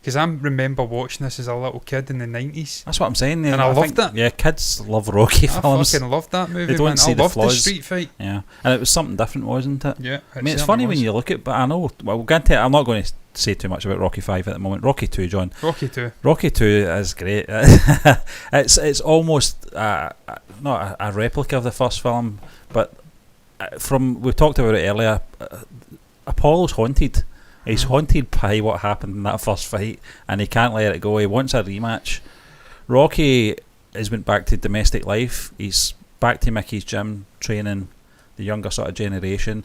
because I remember watching this as a little kid in the 90s. That's what I'm saying. And I loved it. Yeah, kids love Rocky films. I fucking loved that movie. They don't see I loved flaws. the street fight. Yeah, and it was something different, wasn't it? Yeah. I mean, it's funny when you look at, but I know. Well, we'll get into it. I'm not going to say too much about Rocky 5 at the moment. Rocky 2, John. Rocky 2 is great. It's almost not a replica of the first film, but we talked about it earlier. Apollo's haunted. He's haunted by what happened in that first fight, and he can't let it go. He wants a rematch. Rocky has went back to domestic life. He's back to Mickey's gym, training the younger sort of generation.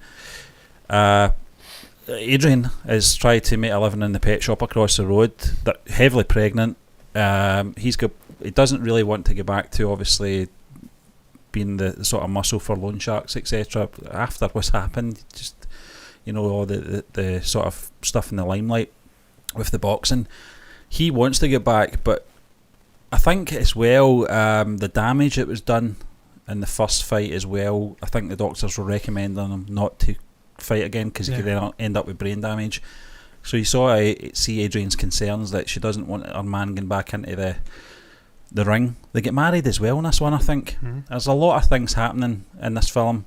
Adrian has tried to make a living in the pet shop across the road. They're heavily pregnant. He doesn't really want to go back to, obviously, being the sort of muscle for loan sharks, etc. After what's happened, just all the sort of stuff in the limelight with the boxing. He wants to get back, but I think as well, the damage that was done in the first fight as well, I think the doctors were recommending him not to fight again because he could then end up with brain damage. So you see Adrian's concerns that she doesn't want her man going back into the ring. They get married as well in this one, I think. There's a lot of things happening in this film.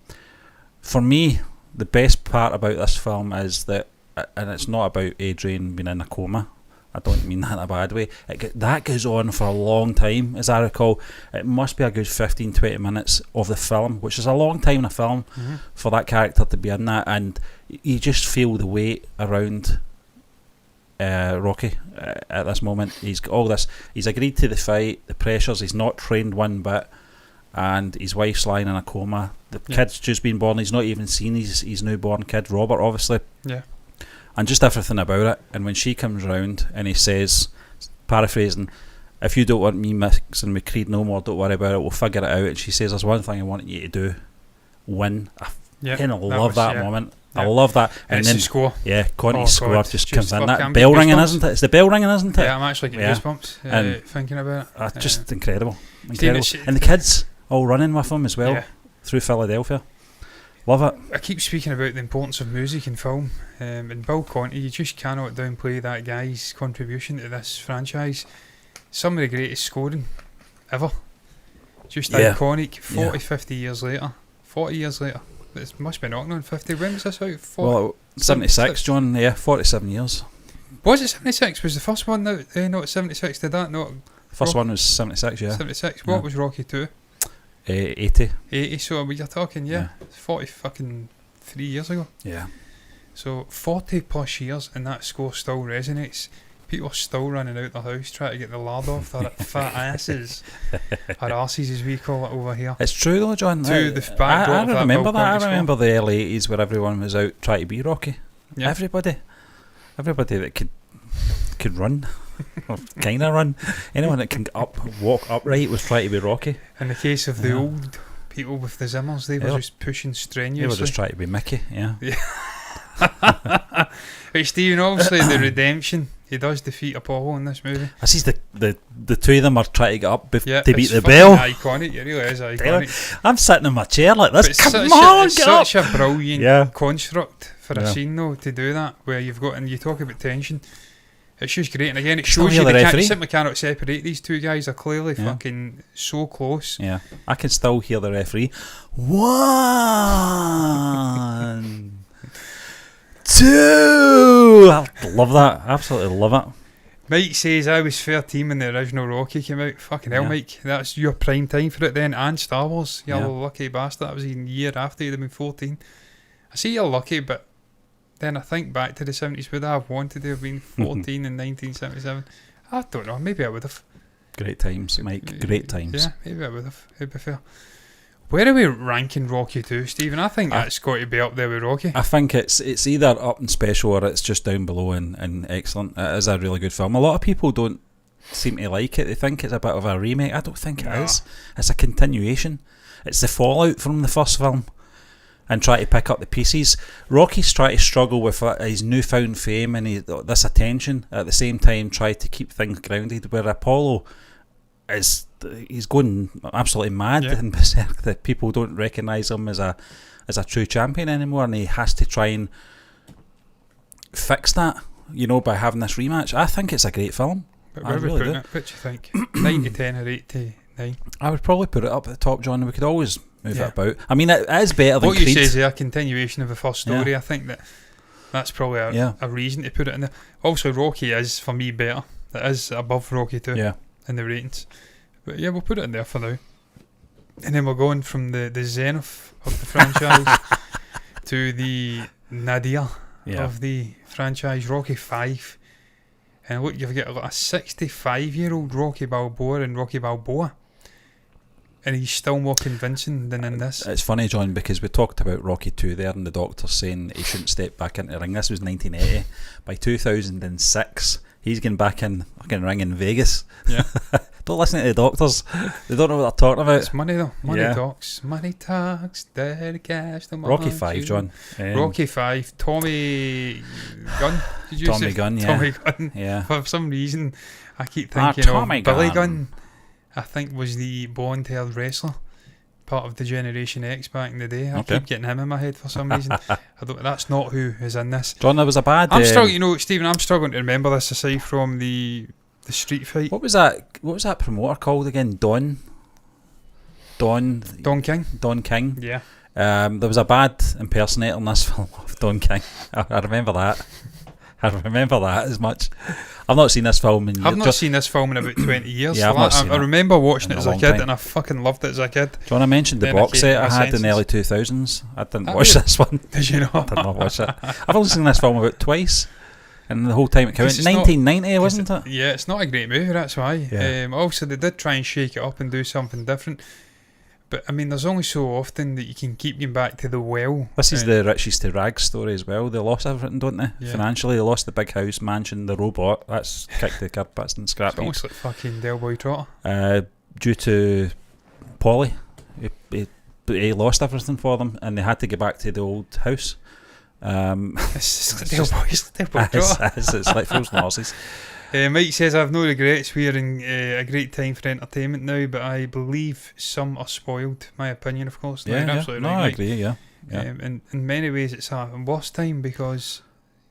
for me, the best part about this film is that, and it's not about Adrian being in a coma. I don't mean that in a bad way. That goes on for a long time, as I recall. It must be a good 15-20 minutes of the film, which is a long time in a film for that character to be in that, and you just feel the weight around Rocky at this moment. He's got all this. He's agreed to the fight, the pressures. He's not trained one bit, and his wife's lying in a coma. The kid's just been born. He's not even seen his newborn kid, Robert, obviously. Yeah. And just everything about it. And when she comes round and he says, paraphrasing, "If you don't want me mixing with Creed no more, don't worry about it, we'll figure it out." And she says, "There's one thing I want you to do, win." I kind of love that moment. I love that. And then the score. Yeah, Connie's score just comes in. That fucking bell ringing, goosebumps. isn't it? It's the bell ringing, isn't it? Yeah, I'm actually getting goosebumps thinking about it. Just incredible. Steve, And the kids all running with him as well through Philadelphia. Love it. I keep speaking about the importance of music in film, and Bill Conti, you just cannot downplay that guy's contribution to this franchise. Some of the greatest scoring ever. Just iconic. 50 years later. 40 years later. It must be knocking on 50. When was this out? 76, John. Yeah, 47 years. Was it 76? Was the first one not 76? Did that not? The first one was 76, yeah. 76. What was Rocky 2? 80. 80, so you're talking, 40 fucking 3 years ago. Yeah. So 40 plus years and that score still resonates. People are still running out the house trying to get the lard off their fat asses. Or arses as we call it over here. It's true though, John. I remember that. I remember the early 80s where everyone was out trying to be Rocky. Yeah. Everybody that could run. Or kind of run. Anyone that can walk upright was trying to be Rocky. In the case of the old people with the Zimmers, they were just pushing strenuously. They were just trying to be Mickey, yeah. But Stephen, obviously the redemption, he does defeat Apollo in this movie. I see the two of them are trying to get up to beat the it's bell. Iconic, it really is iconic. I'm sitting in my chair like this. It's such a brilliant construct for a Yeah. scene though to do that, where you've got, and you talk about tension. It's just great, and again it shows Still you hear the simply cannot separate these two guys. Are clearly fucking so close. Yeah, I can still hear the referee. 1, 2. I love that. Absolutely love it. Mike says I was 13 when the original Rocky came out. Fucking hell, Mike, that's your prime time for it then, and Star Wars. You're lucky bastard. That was a year after you'd have been 14. I see you're lucky, but then I think back to the 70s. Would I have wanted to have been 14 in 1977? I don't know. Maybe I would have. Great times, Mike. Great times. Yeah, maybe I would have. It'd be fair. Where are we ranking Rocky 2, Stephen? I think that's got to be up there with Rocky. I think it's either up and special or it's just down below and excellent. It is a really good film. A lot of people don't seem to like it. They think it's a bit of a remake. I don't think it is. It's a continuation. It's the fallout from the first film and try to pick up the pieces. Rocky's trying to struggle with his newfound fame and this attention, at the same time try to keep things grounded, where Apollo he's going absolutely mad and berserk, that people don't recognise him as a true champion anymore, and he has to try and fix that, by having this rematch. I think it's a great film. But where are we putting it? What do you think? 9 to 10 or 8 to 9? I would probably put it up at the top, John. We could always move it about. I mean, it is better than Creed. What you say is a continuation of the first story. I think that's probably a reason to put it in there. Also, Rocky is, for me, better. It is above Rocky 2 in the ratings. But yeah, we'll put it in there for now. And then we're going from the zenith of the franchise to the nadir of the franchise, Rocky 5. And look, you've got a 65-year-old Rocky Balboa and Rocky Balboa. And he's still more convincing than in this. It's funny, John, because we talked about Rocky 2 there and the doctor saying he shouldn't step back into the ring. This was 1980. By 2006, he's getting back in fucking ring in Vegas. Yeah. Don't listen to the doctors. They don't know what they're talking about. It's money though. Money talks. Money talks. Dirty cash. Rocky 5, John. Rocky 5. Tommy Gunn. Did you Tommy say? Gunn, yeah. Tommy Gunn. Yeah. For some reason, I keep thinking of Billy Gunn. I think was the blonde-haired wrestler, part of the Generation X back in the day. I keep getting him in my head for some reason. That's not who is in this. John, there was a bad. I'm struggling. Stephen, I'm struggling to remember this aside from the street fight. What was that promoter called again? Don King. Yeah. There was a bad impersonator in this film of Don King. I remember that. I remember that as much. I've not seen this film in years. I've not seen this film in about 20 years. Yeah, I've not seen I it remember watching in it a as a long kid, time. and I fucking loved it as a kid. Do you want to mention the Then box I set came I to had in the my early 2000s? I didn't Oh, watch really? this one. Did you know? I did not watch it. I've only seen this film about twice, and the whole time it came out. 'Cause it's not- 1990, wasn't it? Yeah, it's not a great movie, that's why. Yeah. Also, they did try and shake it up and do something different. But, I mean, there's only so often that you can keep going back to the well. This is the riches to rags story as well. They lost everything, don't they? Yeah. Financially, they lost the big house, mansion, the robot. That's kicked the curb bits and It's scrap heap. almost like fucking Del Boy Trotter. Due to Polly, he lost everything for them, and they had to get back to the old house. It's it's Del Boy Trotter. it's like fools and horses. Mike says, I have no regrets. We're in a great time for entertainment now, but I believe some are spoiled. My opinion, of course. No, Yeah, you're yeah. absolutely No, right, I Mike. agree. Yeah. In many ways, it's a worse time because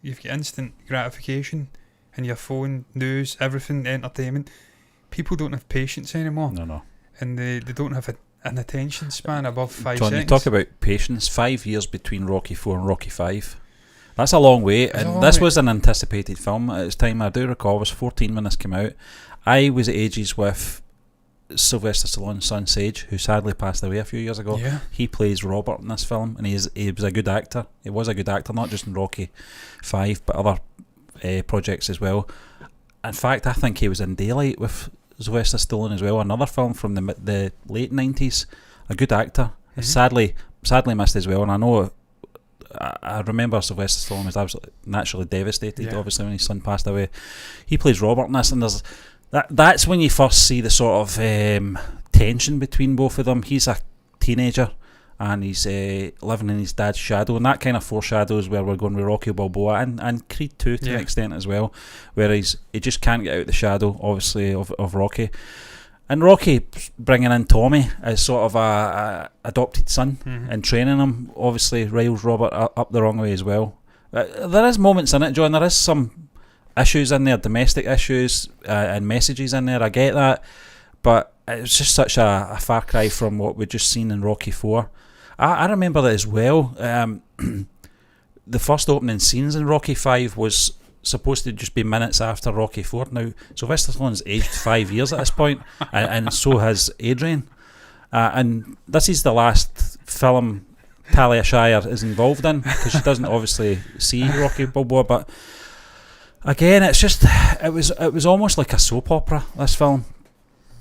you've got instant gratification and your phone, news, everything, entertainment. People don't have patience anymore, No. and they don't have an attention span above 5 John, seconds. you talk about patience. 5 years between Rocky 4 and Rocky 5. That's a long wait, a and long this wait. was an anticipated film at its time. I do recall I was 14 when this came out. I was at ages with Sylvester Stallone's son Sage, who sadly passed away a few years ago. Yeah. He plays Robert in this film, and he was a good actor. He was a good actor, not just in Rocky 5, but other projects as well. In fact, I think he was in Daylight with Sylvester Stallone as well, another film from the late 90s. A good actor. Mhm. Sadly missed as well, and I know. I remember Sylvester Stallone was absolutely naturally devastated, Yeah. obviously, when his son passed away. He plays Robert in this, and that's when you first see the sort of tension between both of them. He's a teenager, and he's living in his dad's shadow, and that kind of foreshadows where we're going with Rocky Balboa and Creed 2 to Yeah. an extent as well, where he just can't get out the shadow, obviously, of Rocky. And Rocky bringing in Tommy as sort of a adopted son Mhm. and training him obviously riles Robert up the wrong way as well. There is moments in it, John. There is some issues in there, domestic issues and messages in there. I get that, but it's just such a far cry from what we've just seen in Rocky 4. I remember that as well. The first opening scenes in Rocky 5 was supposed to just be minutes after Rocky 4. Now, Sylvester Stallone's aged 5 years at this point, and so has Adrian. And this is the last film Talia Shire is involved in, because she doesn't obviously see Rocky Balboa. But again, it's just it was almost like a soap opera, this film,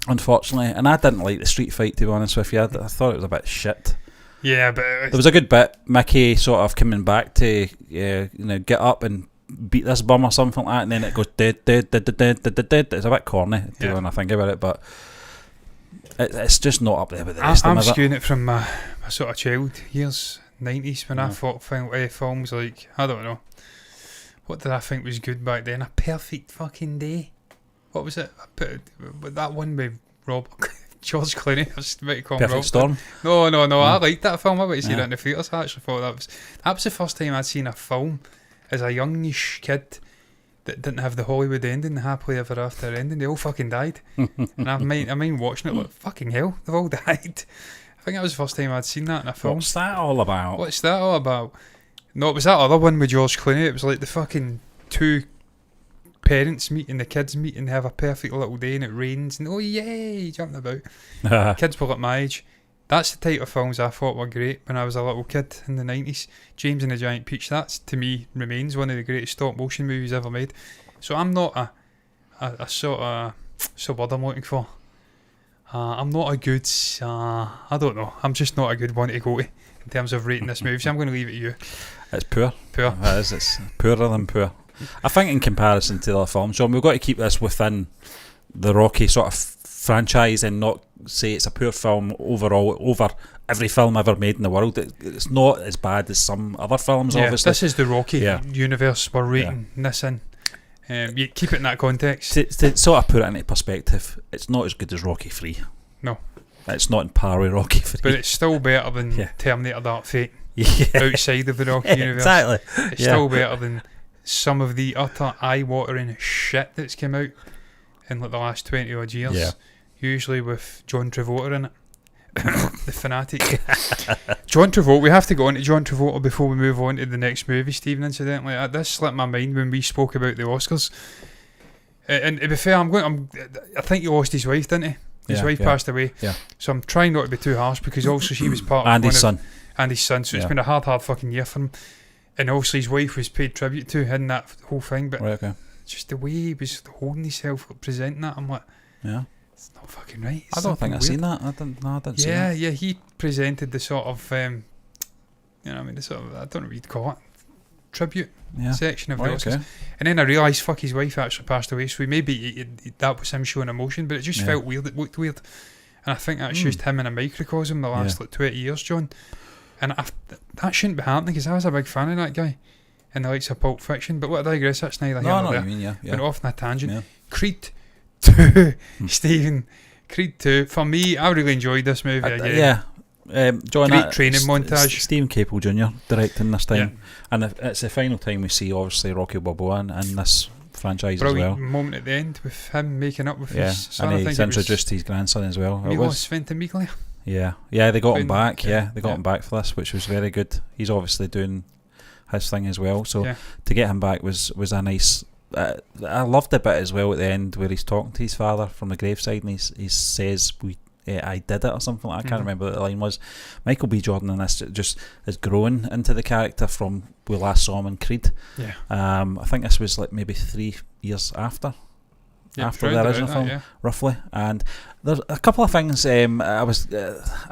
unfortunately. And I didn't like the street fight, to be honest with you. I thought it was a bit shit. Yeah, but There was a good bit, Mickey sort of coming back to get up and beat this bum or something like that, and then it goes dead. It's a bit corny when I think about it, but it's just not up there with the rest I'm of them, is it? skewing it from my sort of child years, 90s, when I thought films like, I don't know, what did I think was good back then? A Perfect Fucking Day. What was it? That one with George Clooney. I was about to call him Perfect Rob. Storm. No. I liked that film. I went to see Yeah. that in the theatres. I actually thought that was the first time I'd seen a film as a youngish kid that didn't have the Hollywood ending, the happily ever after ending. They all fucking died. And I mind watching it like, fucking hell, they've all died. I think that was the first time I'd seen that in a film. What's that all about? What's that all about? No, it was that other one with George Clooney. It was like the fucking two parents meet and the kids meet and have a perfect little day, and it rains and oh yay, jumping about. Kids were like my age. That's the type of films I thought were great when I was a little kid in the 90s. James and the Giant Peach, that's to me remains one of the greatest stop motion movies ever made. So I'm not a sort of, so what I'm looking for. I'm not a good, I don't know, I'm just not a good one to go to in terms of rating this movie, so I'm going to leave it to you. It's poor. Poor. It is. It's poorer than poor. I think in comparison to the other films, John, we've got to keep this within the Rocky sort of franchise and not say it's a poor film overall over every film ever made in the world. It's not as bad as some other films, Yeah, obviously. this is the Rocky universe we're rating this in. You keep it in that context. To sort of put it into perspective, it's not as good as Rocky 3. No. It's not in par with Rocky 3. But it's still better than Yeah. Terminator Dark Fate yeah. outside of the Rocky universe. Exactly. It's still better than some of the utter eye-watering shit that's come out in like the last 20 odd years. Yeah. Usually with John Travolta in it. the fanatic. John Travolta. We have to go on to John Travolta before we move on to the next movie, Stephen. Incidentally, this slipped my mind when we spoke about the Oscars. And to be fair, I think he lost his wife, didn't he? His wife passed away. Yeah. So I'm trying not to be too harsh, because also she was part of And his son. And his son. So it's been a hard fucking year for him. And also his wife was paid tribute to in that whole thing. But Right, okay. just the way he was holding himself, presenting that, I'm like, Yeah. it's not fucking right. I don't think I've seen that. I didn't see that. Yeah, he presented the sort of, you know what I mean, the sort of, I don't know what you'd call it, tribute section of the Oscars. Okay. And then I realised, fuck, his wife actually passed away, so maybe that was him showing emotion, but it just felt weird, it looked weird. And I think that's just him in a microcosm the last 20 years, John. And that shouldn't be happening, because I was a big fan of that guy in the likes of Pulp Fiction. But what I digress, that's neither here nor there. Went off on a tangent. Yeah. Creed 2, Stephen. Creed 2. For me, I really enjoyed this movie again. John, great training montage. Stephen Capel Jr. directing this time, and it's the final time we see obviously Rocky Balboa in this franchise Brilliant as well. Moment at the end with him making up with his son. And he's introduced his grandson as well. Milos Ventimiglia. Yeah, they got him back. Yeah, they got him back for this, which was very good. He's obviously doing his thing as well. So to get him back was a nice. I loved the bit as well at the end where he's talking to his father from the graveside, and he says, I did it, or something like that. I can't remember what the line was. Michael B. Jordan in this just has grown into the character from we last saw him in Creed. Yeah. I think this was like maybe 3 years after the original film, roughly. And there's a couple of things. I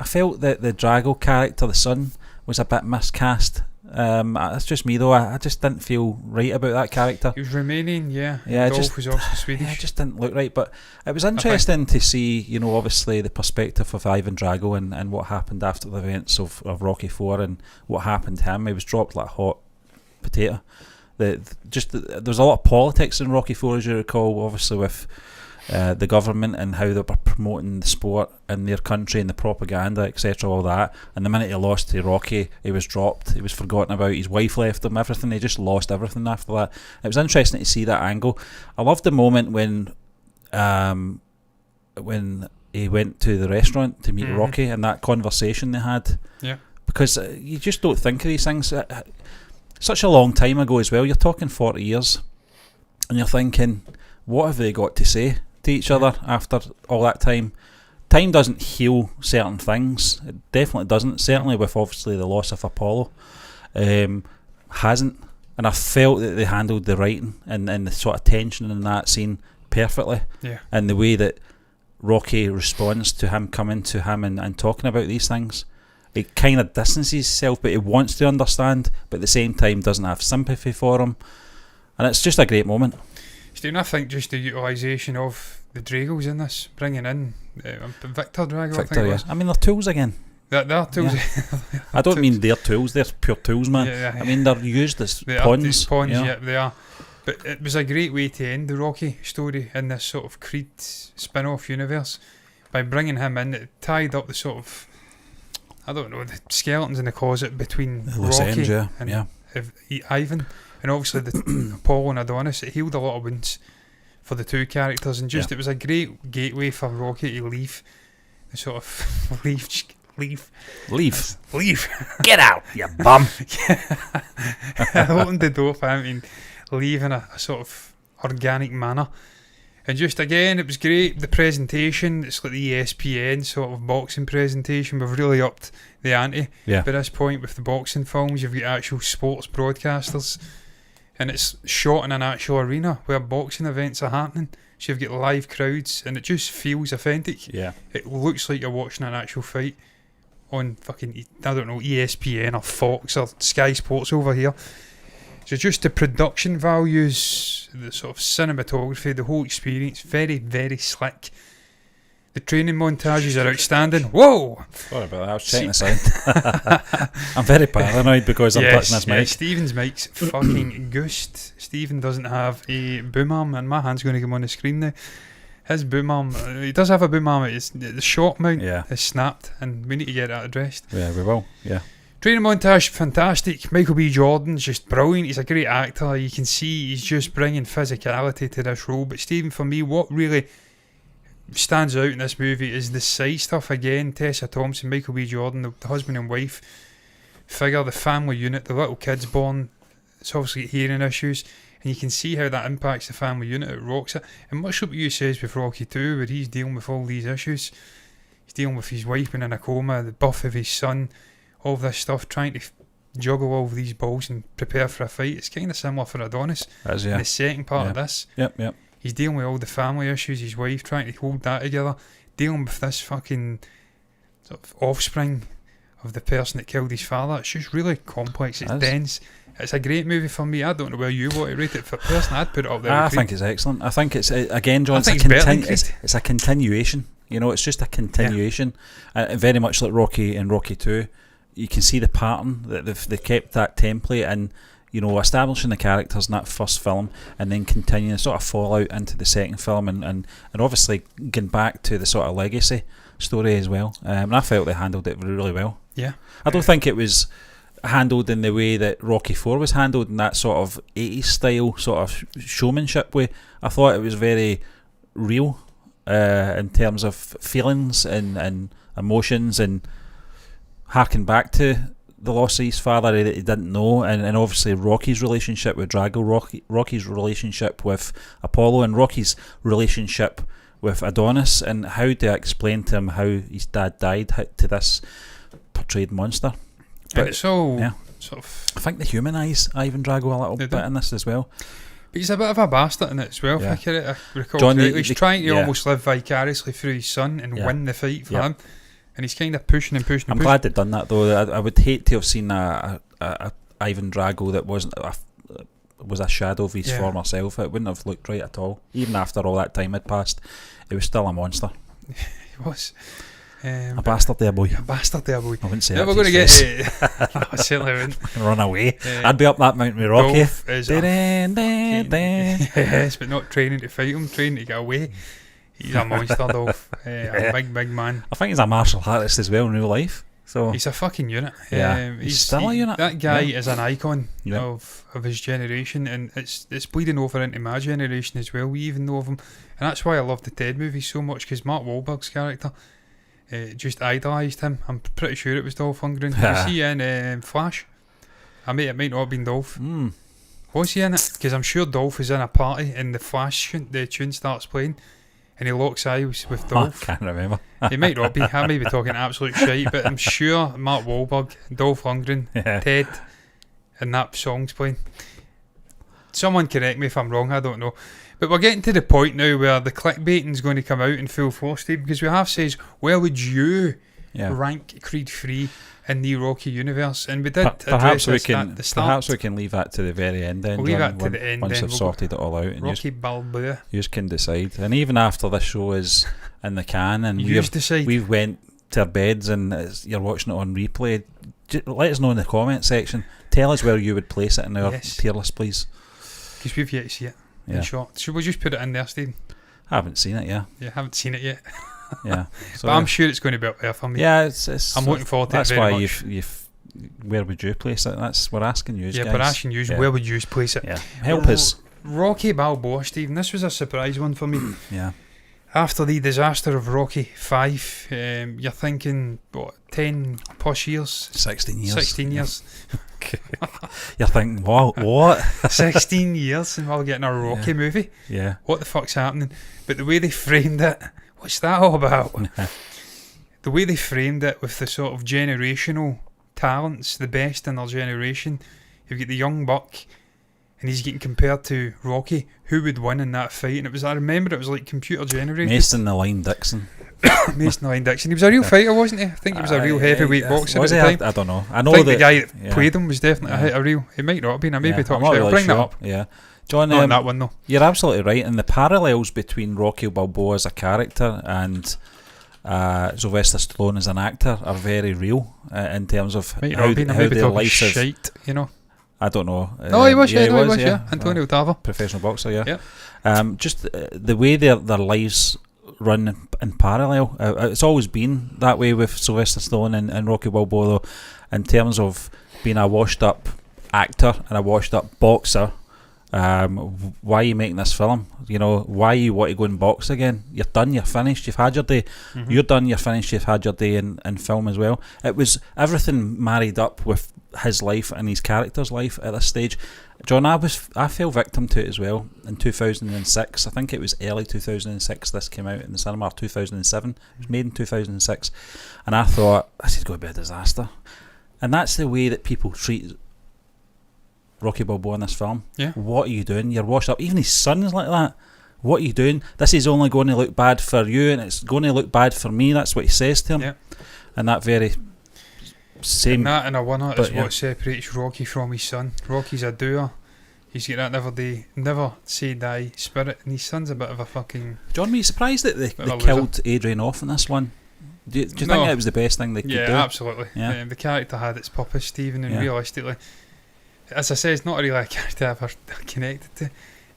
felt that the Drago character, the son, was a bit miscast. That's just me though. I just didn't feel right about that character. He was Romanian, Dolph was also Swedish. Yeah, it just didn't look right. But it was interesting to see, obviously the perspective of Ivan Drago and what happened after the events of Rocky IV and what happened to him. He was dropped like a hot potato. There's a lot of politics in Rocky IV, as you recall, obviously with the government and how they were promoting the sport in their country and the propaganda, etc., all that. And the minute he lost to Rocky, he was dropped, he was forgotten about, his wife left him, everything. He just lost everything after that. It was interesting to see that angle. I loved the moment when he went to the restaurant to meet Rocky and that conversation they had. Yeah. Because you just don't think of these things. Such a long time ago as well. You're talking 40 years, and you're thinking, what have they got to say to each other after all that time? Time doesn't heal certain things. It definitely doesn't. Certainly with obviously the loss of Apollo, hasn't. And I felt that they handled the writing and the sort of tension in that scene perfectly. Yeah. And the way that Rocky responds to him coming to him and talking about these things. He kind of distances himself, but he wants to understand, but at the same time doesn't have sympathy for him. And it's just a great moment. Stephen, I think just the utilisation of the Dragos in this, bringing in Victor Drago, I think it was. I mean, they're tools again. They're tools. Yeah. I don't mean they're tools, they're pure tools, man. Yeah. I mean, they're used as pawns. They are. But it was a great way to end the Rocky story in this sort of Creed spin-off universe by bringing him in. It tied up the sort of, I don't know, the skeletons in the closet between Rocky and Ivan. And obviously the Apollo and Adonis, it healed a lot of wounds for the two characters, and just it was a great gateway for Rocky to leave the sort of leave get out, you bum. Opened the door for him to leave in a sort of organic manner. And just again, it was great, the presentation. It's like the ESPN sort of boxing presentation. We've really upped the ante by this point with the boxing films. You've got actual sports broadcasters, and it's shot in an actual arena where boxing events are happening. So you've got live crowds, and it just feels authentic. Yeah, it looks like you're watching an actual fight on fucking, I don't know, ESPN or Fox or Sky Sports over here. So just the production values, the sort of cinematography, the whole experience, very, very slick. The training montages are outstanding. Whoa! Sorry about that, I was checking this out. I'm very paranoid because I'm touching this mic. Stephen's mic's fucking goosed. Stephen doesn't have a boom arm, and my hand's going to come on the screen now. His boom arm, he does have a boom arm, the shock mount is snapped, and we need to get that addressed. Yeah, we will, yeah. Training montage, fantastic. Michael B. Jordan's just brilliant. He's a great actor. You can see he's just bringing physicality to this role. But Stephen, for me, what really stands out in this movie is the side stuff again. Tessa Thompson, Michael B. Jordan, the husband and wife figure, the family unit, the little kids born. It's obviously got hearing issues, and you can see how that impacts the family unit. It rocks it. And much like what you says with Rocky 2, where he's dealing with all these issues. He's dealing with his wife being in a coma, the birth of his son, all of this stuff, trying to juggle all of these balls and prepare for a fight. It's kind of similar for Adonis. As, In the second part of this. Yep. He's dealing with all the family issues, his wife trying to hold that together, dealing with this fucking sort of offspring of the person that killed his father. It's just really complex, it's dense. It's a great movie for me. I don't know where you want to rate it. For person, I'd put it up there. I think it's excellent. I think it's, again, John, it's a continuation. You know, it's just a continuation. Very much like Rocky and Rocky 2. You can see the pattern, that they kept that template and, you know, establishing the characters in that first film and then continuing the sort of fallout into the second film and obviously getting back to the sort of legacy story as well. And I felt they handled it really well. Yeah. I don't think it was handled in the way that Rocky 4 was handled, in that sort of 80s style sort of showmanship way. I thought it was very real in terms of feelings and emotions, and harking back to the loss of his father that he didn't know, and obviously Rocky's relationship with Drago, Rocky's relationship with Apollo, and Rocky's relationship with Adonis, and how to explain to him how his dad died to this portrayed monster. But and it's all sort of... I think they humanise Ivan Drago a little bit in this as well. But he's a bit of a bastard in it as well, if I recall John, correctly. He's trying to almost live vicariously through his son and win the fight for him. And he's kind of pushing. I'm glad they've done that, though. I would hate to have seen a Ivan Drago that was a shadow of his former self. It wouldn't have looked right at all. Even after all that time had passed, it was still a monster. He was. A bastard there, boy. A bastard there, boy. I wouldn't say that. We're going to get... no, I certainly wouldn't. Run away. I'd be up that mountain with Rocky. Yes, but not training to fight him, training to get away. He's a monster, Dolph. A big man. I think he's a martial artist as well in real life. So he's a fucking unit. He's still a unit. That guy is an icon of his generation, and it's bleeding over into my generation as well. We even know of him, and that's why I love the Ted movies so much, because Mark Wahlberg's character just idolised him. I'm pretty sure it was Dolph Lundgren. Was he in Flash? It might not have been Dolph. Was he in it? Because I'm sure Dolph is in a party and the Flash the tune starts playing and he locks eyes with Dolph. I can't remember. He might not be. I may be talking absolute shite, but I'm sure Mark Wahlberg, Dolph Lundgren, Ted, and that song's playing. Someone correct me if I'm wrong, I don't know. But we're getting to the point now where the clickbaiting's going to come out in full force, Steve, because we have says, where would you rank Creed 3 in the Rocky universe? And we did perhaps we can at the start. Perhaps we can leave that to the very end then. We'll leave that to the end once then. we've sorted it all out. And Rocky Balboa. You can decide. And even after this show is in the can and we've went to our beds and you're watching it on replay, let us know in the comment section. Tell us where you would place it in our tier list, please. Because we've yet to see it. In short. Should we just put it in there, Steve? I haven't seen it, You haven't seen it yet? So but I'm sure it's going to be up there for me. I'm looking forward to it very much. Where would you place it? We're asking you guys. We're asking you, where would you place it? Help us. Rocky Balboa, Stephen, this was a surprise one for me. After the disaster of Rocky 5, you're thinking, 10 plus years? 16 years. 16 years. You're thinking, what? 16 years and we're getting a Rocky movie? What the fuck's happening? But the way they framed it, what's that all about? The way they framed it with the sort of generational talents, the best in their generation. You've got the young buck and he's getting compared to Rocky. Who would win in that fight? And I remember it was like computer generated. Mason the Line Dixon. Mason the Line Dixon. He was a real fighter, wasn't he? I think he was a real heavyweight boxer at the time. I don't know. I think the guy that played him was definitely a real. He might not have been. I may be talking shit. I'll bring that up. John, not that one though. You're absolutely right. And the parallels between Rocky Balboa as a character and Sylvester Stallone as an actor are very real in terms of how their lives is. Shite, you know. I don't know. No, he was. Antonio Tarver, professional boxer. Just the way their lives run in parallel. It's always been that way with Sylvester Stallone and Rocky Balboa, though, in terms of being a washed up actor and a washed up boxer, Why are you making this film? You know, why you want to go and box again? You're done, you're finished, you've had your day. You're done, you're finished, you've had your day in film as well. It was everything married up with his life and his character's life at this stage. John, I fell victim to it as well in 2006. I think it was early 2006 this came out in the cinema, or 2007. It was made in 2006. And I thought, this is going to be a disaster. And that's the way that people treat Rocky Balboa in this film. Yeah. What are you doing? You're washed up. Even his son's like that. What are you doing? This is only going to look bad for you, and it's going to look bad for me. That's what he says to him. Yeah. And that very same. And that and a winner is yeah. what separates Rocky from his son. Rocky's a doer. He's got that never say die spirit, and his son's a bit of a fucking... John, were you surprised that they loser. killed Adrian off in this one? Do you think it was the best thing they could do? Yeah, absolutely. Yeah. The character had its purpose, Stephen, and Yeah. realistically, as I say, it's not really a character I've ever connected to.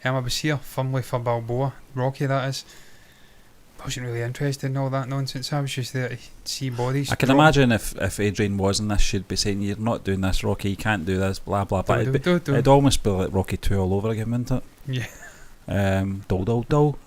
I was here firmly for Balboa, Rocky that is. I wasn't really interested in all that nonsense. I was just there to see bodies. I can imagine if Adrian was in this, she'd be saying, you're not doing this, Rocky, you can't do this, blah blah blah. It'd almost be like Rocky 2 all over again, wouldn't it? Yeah. Dole dole dole.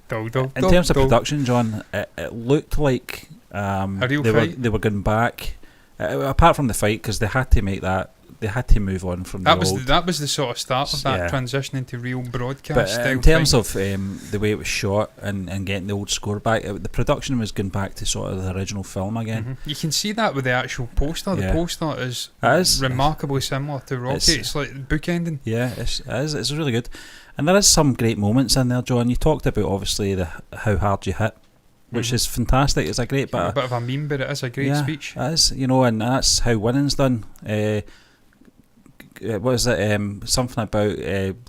In In terms of production, John, it looked like a real they fight. were going back, apart from the fight, because they had to make that. They had to move on from that was the sort of start of that Yeah. transition into real broadcast But style. in terms thing. of the way it was shot and getting the old score back, the production was going back to sort of the original film again. You can see that with the actual poster. The Yeah. poster is It is. remarkably similar to Rocky. It's like bookending. Yeah, it's really good. And there is some great moments in there, John. You talked about, obviously, the how hard you hit, which is fantastic. It's a great bit. A bit of a meme, but it is a great speech. It is, and that's how winning's done. What is it? Something about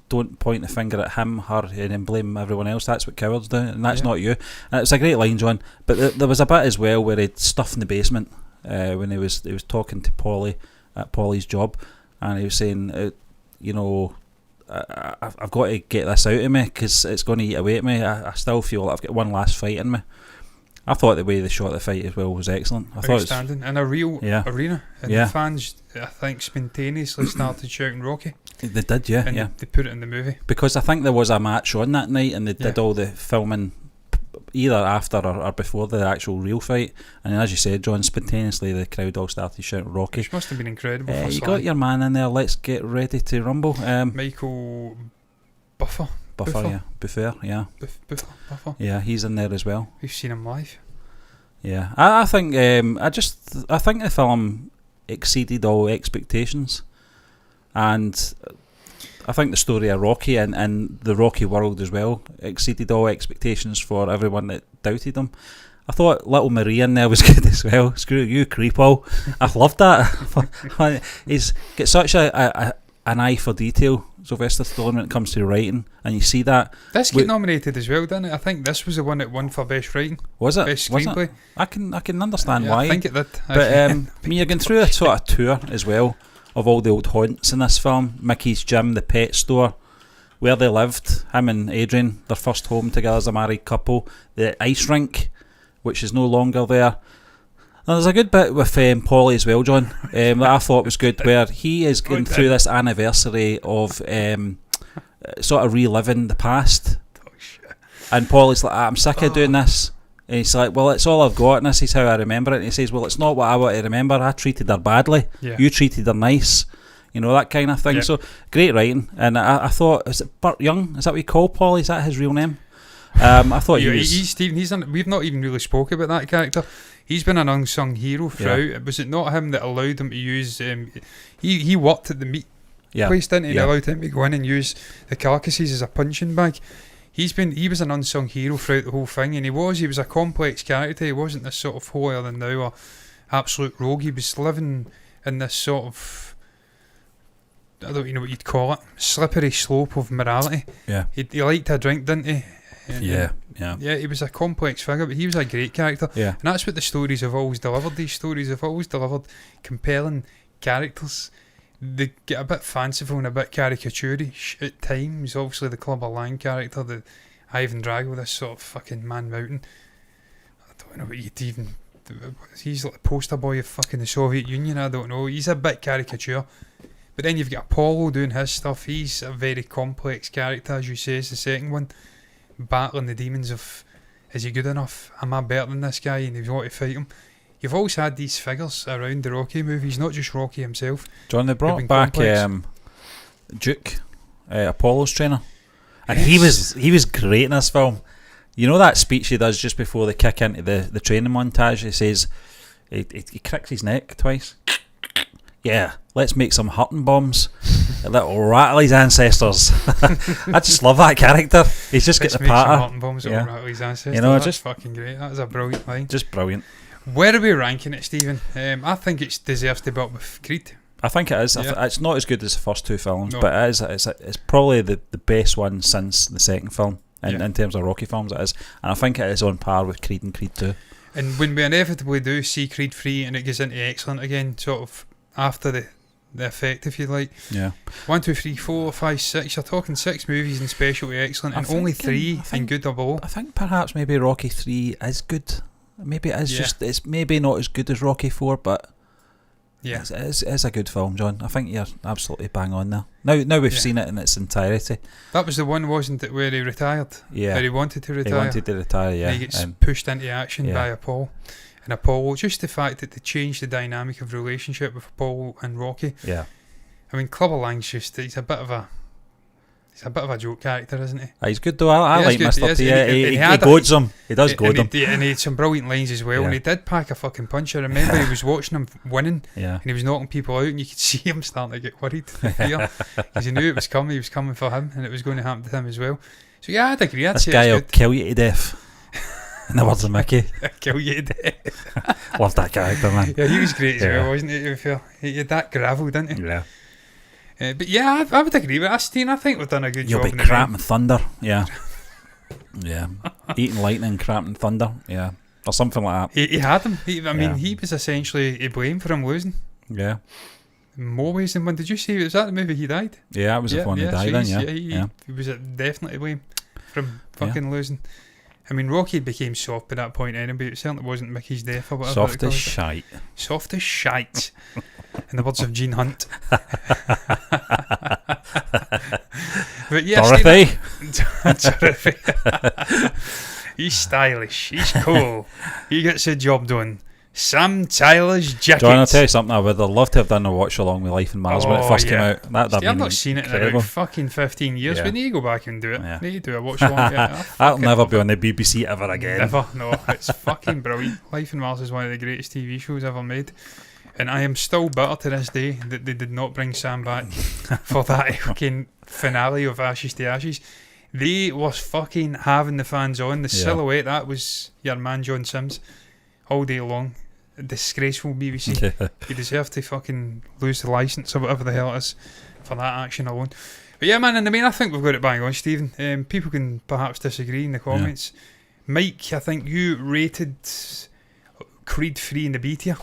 don't point the finger at him, her, and then blame everyone else. That's what cowards do, and that's not you. And it's a great line, John. But there was a bit as well where he'd stuff in the basement when he was talking to Polly at Polly's job, and he was saying, I've got to get this out of me because it's going to eat away at me. I still feel like I've got one last fight in me. I thought the way they shot the fight as well was excellent. I thought Outstanding. In a real arena. And the fans, I think, spontaneously started shouting Rocky. They did, yeah. And they put it in the movie. Because I think there was a match on that night and they did all the filming either after or before the actual real fight. And as you said, John, spontaneously the crowd all started shouting Rocky. Which must have been incredible. You got your man in there. Let's get ready to rumble. Michael Buffer, yeah. Buffer. Yeah, he's in there as well. We've seen him live. Yeah, I think I think the film exceeded all expectations, and I think the story of Rocky and the Rocky world as well exceeded all expectations for everyone that doubted him. I thought Little Marie in there was good as well. Screw you, creepo. I loved that. He's got such an eye for detail, Sylvester Stallone, when it comes to writing, and you see that. This got nominated as well, didn't it? I think this was the one that won for best writing. Was it? Best was screenplay. It? I can understand why. I think it did. But I mean, you're going through a sort of tour as well of all the old haunts in this film. Mickey's gym, the pet store, where they lived, him and Adrian, their first home together as a married couple, the ice rink, which is no longer there. And there's a good bit with Paulie as well, John, that I thought was good, where he is going through this anniversary of sort of reliving the past. Oh, shit. And Paulie's like, I'm sick of doing this. And he's like, well, it's all I've got, and this is how I remember it. And he says, well, it's not what I want to remember. I treated her badly. Yeah. You treated her nice. You know, that kind of thing. Yep. So, great writing. And I thought, is it Burt Young? Is that what you call Paulie? Is that his real name? I thought Stephen, we've not even really spoke about that character. He's been an unsung hero throughout. Yeah. Was it not him that allowed him to use... he worked at the meat place, didn't he? And allowed him to go in and use the carcasses as a punching bag. He was an unsung hero throughout the whole thing, and he was a complex character. He wasn't this sort of holier than thou or absolute rogue. He was living in this sort of... I don't even know what you'd call it. Slippery slope of morality. Yeah. He liked to drink, didn't he? Yeah, he was a complex figure, but he was a great character. Yeah. And that's what the stories have always delivered. These stories have always delivered compelling characters. They get a bit fanciful and a bit caricaturish at times. Obviously, the Clubber Lang character, the Ivan Drago, this sort of fucking Man Mountain. I don't know what you'd even... He's like the poster boy of fucking the Soviet Union, I don't know. He's a bit caricature. But then you've got Apollo doing his stuff. He's a very complex character, as you say, is the second one. Battling the demons of, is he good enough? Am I better than this guy? And you want to fight him. You've always had these figures around the Rocky movies, not just Rocky himself. John, they brought been back complex. Duke, Apollo's trainer. And he was great in this film. You know that speech he does just before they kick into the training montage? He says, he cracks his neck twice. Yeah, let's make some hurting bombs. That'll rattle his ancestors. I just love that character. He's just got the patter. Hurting bombs that'll rattle his ancestors. You know, that's just fucking great. That was a brilliant line. Just brilliant. Where are we ranking it, Stephen? I think it deserves to be up with Creed. I think it is. Yeah. It's not as good as the first two films, No. but it is. It's probably the best one since the second film in terms of Rocky films. It is, and I think it is on par with Creed and Creed 2. And when we inevitably do see Creed 3 and it goes into excellent again, sort of after the effect, if you like. Yeah. 1, 2, 3, 4, 5, 6. You're talking 6 movies in specialty excellent, and only 3 in good or below. I think perhaps maybe Rocky 3 is good. Maybe it is just, it's maybe not as good as Rocky 4, but yeah, it is a good film, John. I think you're absolutely bang on there. Now we've seen it in its entirety. That was the one, wasn't it, where he retired? Yeah. Where he wanted to retire. He wanted to retire, yeah. And he gets pushed into action by Apollo. And Apollo, just the fact that they changed the dynamic of relationship with Apollo and Rocky. Yeah. I mean, Clubber Lang's he's a bit of a joke character, isn't he? He's good though. I like good, Mr. T. he He goads him. He does goad him. And he had some brilliant lines as well. Yeah. And he did pack a fucking punch. I remember he was watching him winning. Yeah. And he was knocking people out, and you could see him starting to get worried. Because he knew it was coming. He was coming for him, and it was going to happen to him as well. So yeah, I'd agree. This guy will kill you to death. In the words of Mickey. Kill you to death. Love that character, man. Yeah, he was great as well, wasn't he? To be fair, he had that gravel, didn't he? Yeah. But yeah, I would agree with us, Teen. I think we've done a good You'll job. be cramping thunder. Yeah. Yeah. Eating lightning, cramping thunder. Yeah. Or something like that. He had him. He was essentially to blame for him losing. Yeah. In more ways than one. Did you see? Was that the movie he died? Yeah, that was the one he died in. Yeah. He was definitely to blame for him fucking losing. I mean, Rocky became soft by that point anyway. It certainly wasn't Mickey's death or whatever. Soft as shite. Soft as shite. In the words of Gene Hunt. But yeah, Dorothy. Dorothy. He's stylish. He's cool. He gets the job done. Sam Tyler's jacket. John, I'll tell you something. I would have loved to have done a watch along with Life and Mars when it first came out. I've not seen it in about fucking 15 years. We need to go back and do it. Yeah. We need to do a watch along. That'll never be on the BBC ever again. Never. No, it's fucking brilliant. Life and Mars is one of the greatest TV shows ever made. And I am still bitter to this day that they did not bring Sam back for that fucking finale of Ashes to Ashes. They was fucking having the fans on. The silhouette, that was your man John Sims all day long. Disgraceful BBC. You deserve to fucking lose the licence or whatever the hell it is for that action alone. But yeah, man, and I mean, I think we've got it bang on, Stephen. People can perhaps disagree in the comments. Mike, I think you rated Creed 3 in the B tier,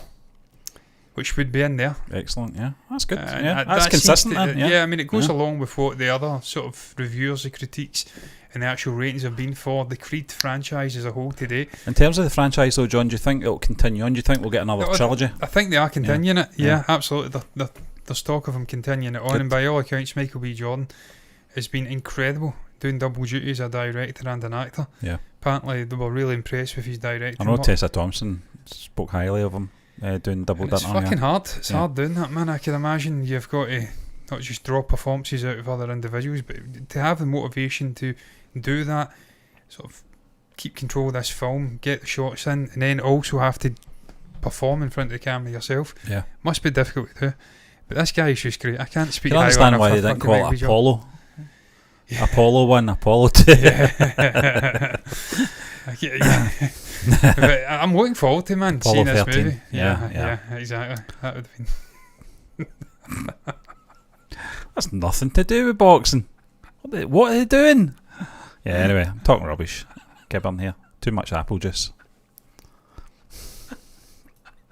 which would be in there. Excellent, yeah. That's good. That's consistent then. Yeah, I mean, it goes along with what the other sort of reviewers, the critiques, and the actual ratings have been for the Creed franchise as a whole today. In terms of the franchise though, John, do you think it'll continue on? Do you think we'll get another trilogy? I think they are continuing it. Yeah, absolutely. There's talk of them continuing it on, and by all accounts, Michael B. Jordan has been incredible doing double duty as a director and an actor. Yeah. Apparently, they were really impressed with his directing. I know Tessa Thompson spoke highly of him doing double duty. It's fucking hard. It's hard doing that, man. I can imagine you've got to not just draw performances out of other individuals, but to have the motivation to do that, sort of keep control of this film, get the shots in, and then also have to perform in front of the camera yourself. Yeah, must be difficult to do. But this guy is just great. I can't speak. I understand why they didn't call it Apollo. Yeah. Apollo 1, Apollo 2. Yeah. But I'm looking forward to seeing this 13. Movie. Yeah, exactly. That would have been. That's nothing to do with boxing. What are they doing? Yeah, anyway, I'm talking rubbish. Get on here. Too much apple juice.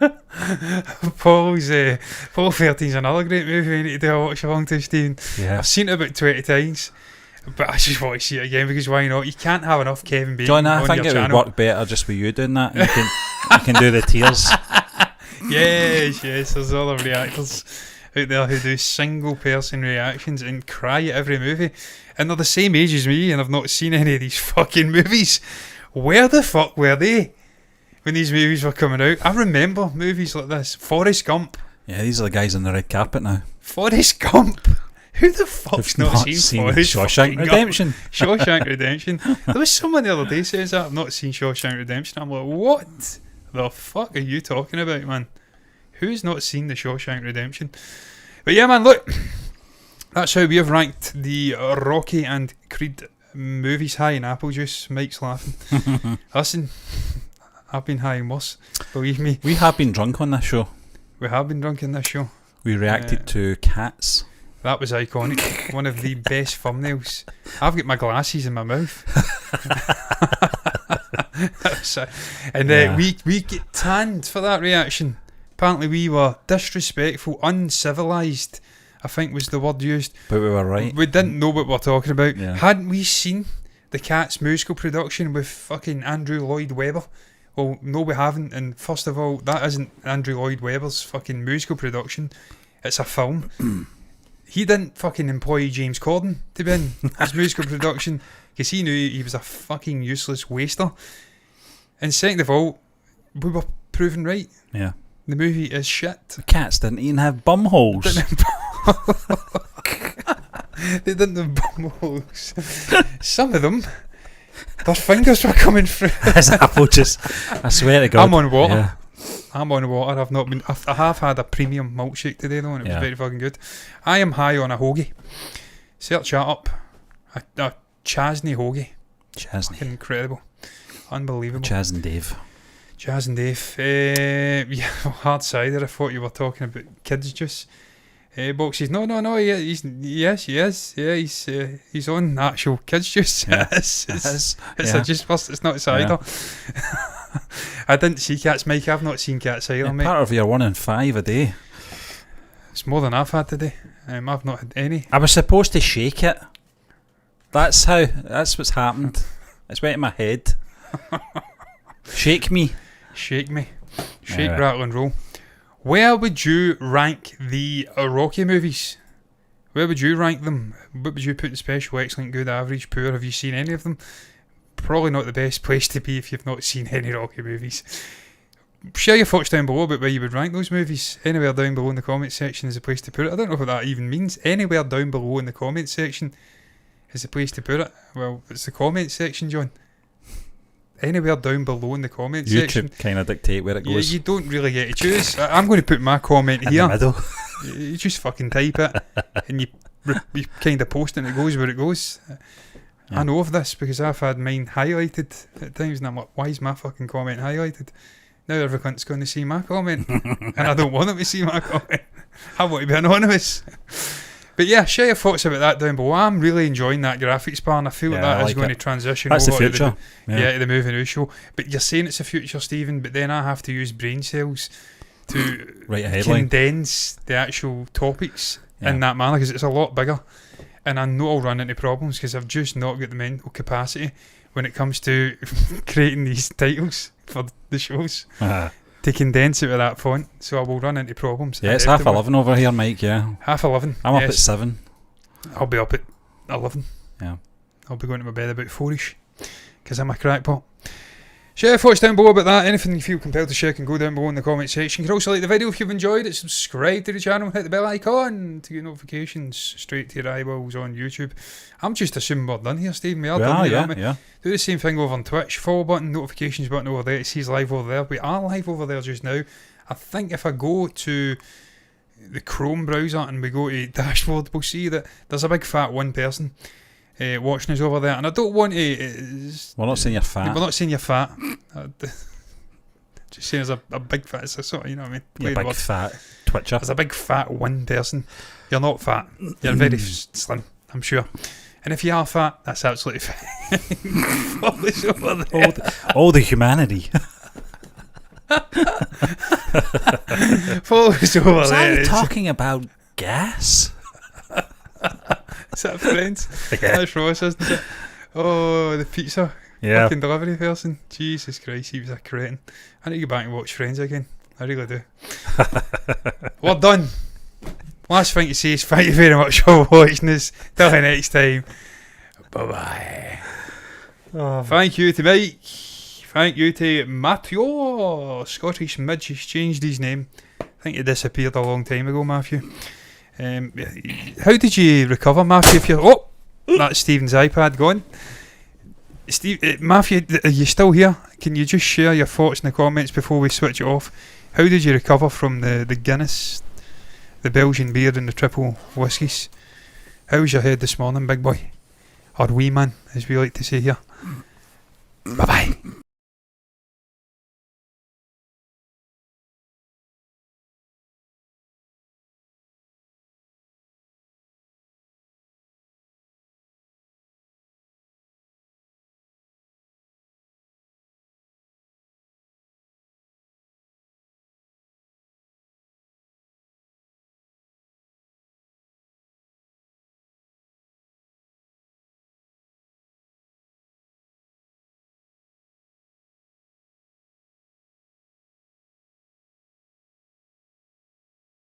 Apollo 13 is another great movie we need to do a watch along to, Stephen. Yeah. I've seen it about 20 times, but I just want to see it again because why not? You can't have enough Kevin Bacon John, I on think your it channel. would work better just with you doing that. You can do the tears. Yes, there's other reactors. out there who do single person reactions and cry at every movie, and they're the same age as me and I've not seen any of these fucking movies. Where the fuck were they when these movies were coming out? I remember movies like this. Forrest Gump. Yeah, these are the guys on the red carpet now. Forrest Gump. Who the fuck's Who've not seen Forrest Shawshank Redemption? Shawshank Redemption. There was someone the other day says that I've not seen Shawshank Redemption. I'm like, what the fuck are you talking about, man? Who's not seen the Shawshank Redemption? But yeah, man, look, that's how we have ranked the Rocky and Creed movies. High in apple juice. Mike's laughing. Listen, I've been high in worse, believe me. We have been drunk on this show. We have been drunk in this show. We reacted to Cats. That was iconic. One of the best thumbnails. I've got my glasses in my mouth. And we get tanned for that reaction. Apparently we were disrespectful, uncivilised, I think was the word used. But we were right. We didn't know what we're talking about. Yeah. Hadn't we seen the Cats musical production with fucking Andrew Lloyd Webber? Well, no, we haven't. And first of all, that isn't Andrew Lloyd Webber's fucking musical production. It's a film. He didn't fucking employ James Corden to be in his musical production because he knew he was a fucking useless waster. And second of all, we were proven right. Yeah. The movie is shit. The Cats didn't even have bum holes. They didn't have bum holes. Some of them, their fingers were coming through. As apple juice. I swear to God. I'm on water. Yeah. I'm on water. I have had a premium milkshake today though, and it was very fucking good. I am high on a hoagie. Search that up. A Chasney hoagie. Chasney. Incredible. Unbelievable. Chaz and Dave. Chaz and Dave. Yeah, hard cider. I thought you were talking about kids juice. Boxes. No. Yes. Yeah, he's on actual kids juice. Yeah. it's Yeah. a juice first. It's not cider. Yeah. I didn't see Cats, Mike. I've not seen Cats either, mate. Part of your 1 in 5 a day. It's more than I've had today. I've not had any. I was supposed to shake it. That's what's happened. It's went in my head. Shake me. Shake me. Shake, Anyway. rattle and roll. Where would you rank the Rocky movies? Where would you rank them? What would you put in special, excellent, good, average, poor? Have you seen any of them? Probably not the best place to be if you've not seen any Rocky movies. Share your thoughts down below about where you would rank those movies. Anywhere down below in the comment section is a place to put it. I don't know what that even means. Anywhere down below in the comment section is a place to put it. Well, it's the comment section, John. Anywhere down below in the comment section. YouTube kind of dictate where it goes. You don't really get to choose. I'm going to put my comment in here. the middle. You just fucking type it and you kind of post it and it goes where it goes. Yeah. I know of this because I've had mine highlighted at times and I'm like, why is my fucking comment highlighted? Now every cunt's going to see my comment and I don't want them to see my comment. I want to be anonymous. But yeah, share your thoughts about that down below. I'm really enjoying that graphics bar and I feel that is going to transition That's over the future. to the movie news show. But you're saying it's the future, Stephen, but then I have to use brain cells to write a headline. Condense the actual topics in that manner because it's a lot bigger. And I know I'll run into problems because I've just not got the mental capacity when it comes to creating these titles for the shows to condense it with that font. So I will run into problems. Yeah, it's 11:30 over here, Mike. Yeah, 11:30. I'm up at 7. I'll be up at 11. Yeah, I'll be going to my bed about 4ish because I'm a crackpot. Share your thoughts down below about that. Anything you feel compelled to share can go down below in the comment section. You can also like the video if you've enjoyed it. Subscribe to the channel. Hit the bell icon to get notifications straight to your eyeballs on YouTube. I'm just assuming we're done here, Steve. We are done here, aren't we? Yeah. Do the same thing over on Twitch. Follow button, notifications button over there. It says live over there. We are live over there just now. I think if I go to the Chrome browser and we go to dashboard, we'll see that there's a big fat one person watching us over there, and I don't want to. We're not saying you're fat. We're not saying you're fat. Just saying there's a big fat. It's a sort of, you know what I mean? You're big fat twitcher. There's a big fat one person. You're not fat. You're very slim, I'm sure. And if you are fat, that's absolutely fine. Follow us over there. All the humanity. Follow us over Was there. I talking about gas? Is that Friends? Yeah. That's Ross, isn't it? Oh, the pizza fucking delivery person. Jesus Christ, he was a cretin. I need to go back and watch Friends again. I really do. We're done. Last thing to say is thank you very much for watching us. Till the next time. Bye bye. Thank you to Mike. Thank you to Matthew. Scottish Midge has changed his name. I think he disappeared a long time ago, Matthew. How did you recover, Matthew? If you're that's Stephen's iPad gone. Matthew, are you still here? Can you just share your thoughts in the comments before we switch it off? How did you recover from the Guinness, the Belgian beer and the triple whiskies? How's your head this morning, big boy? Or wee man, as we like to say here. Bye bye.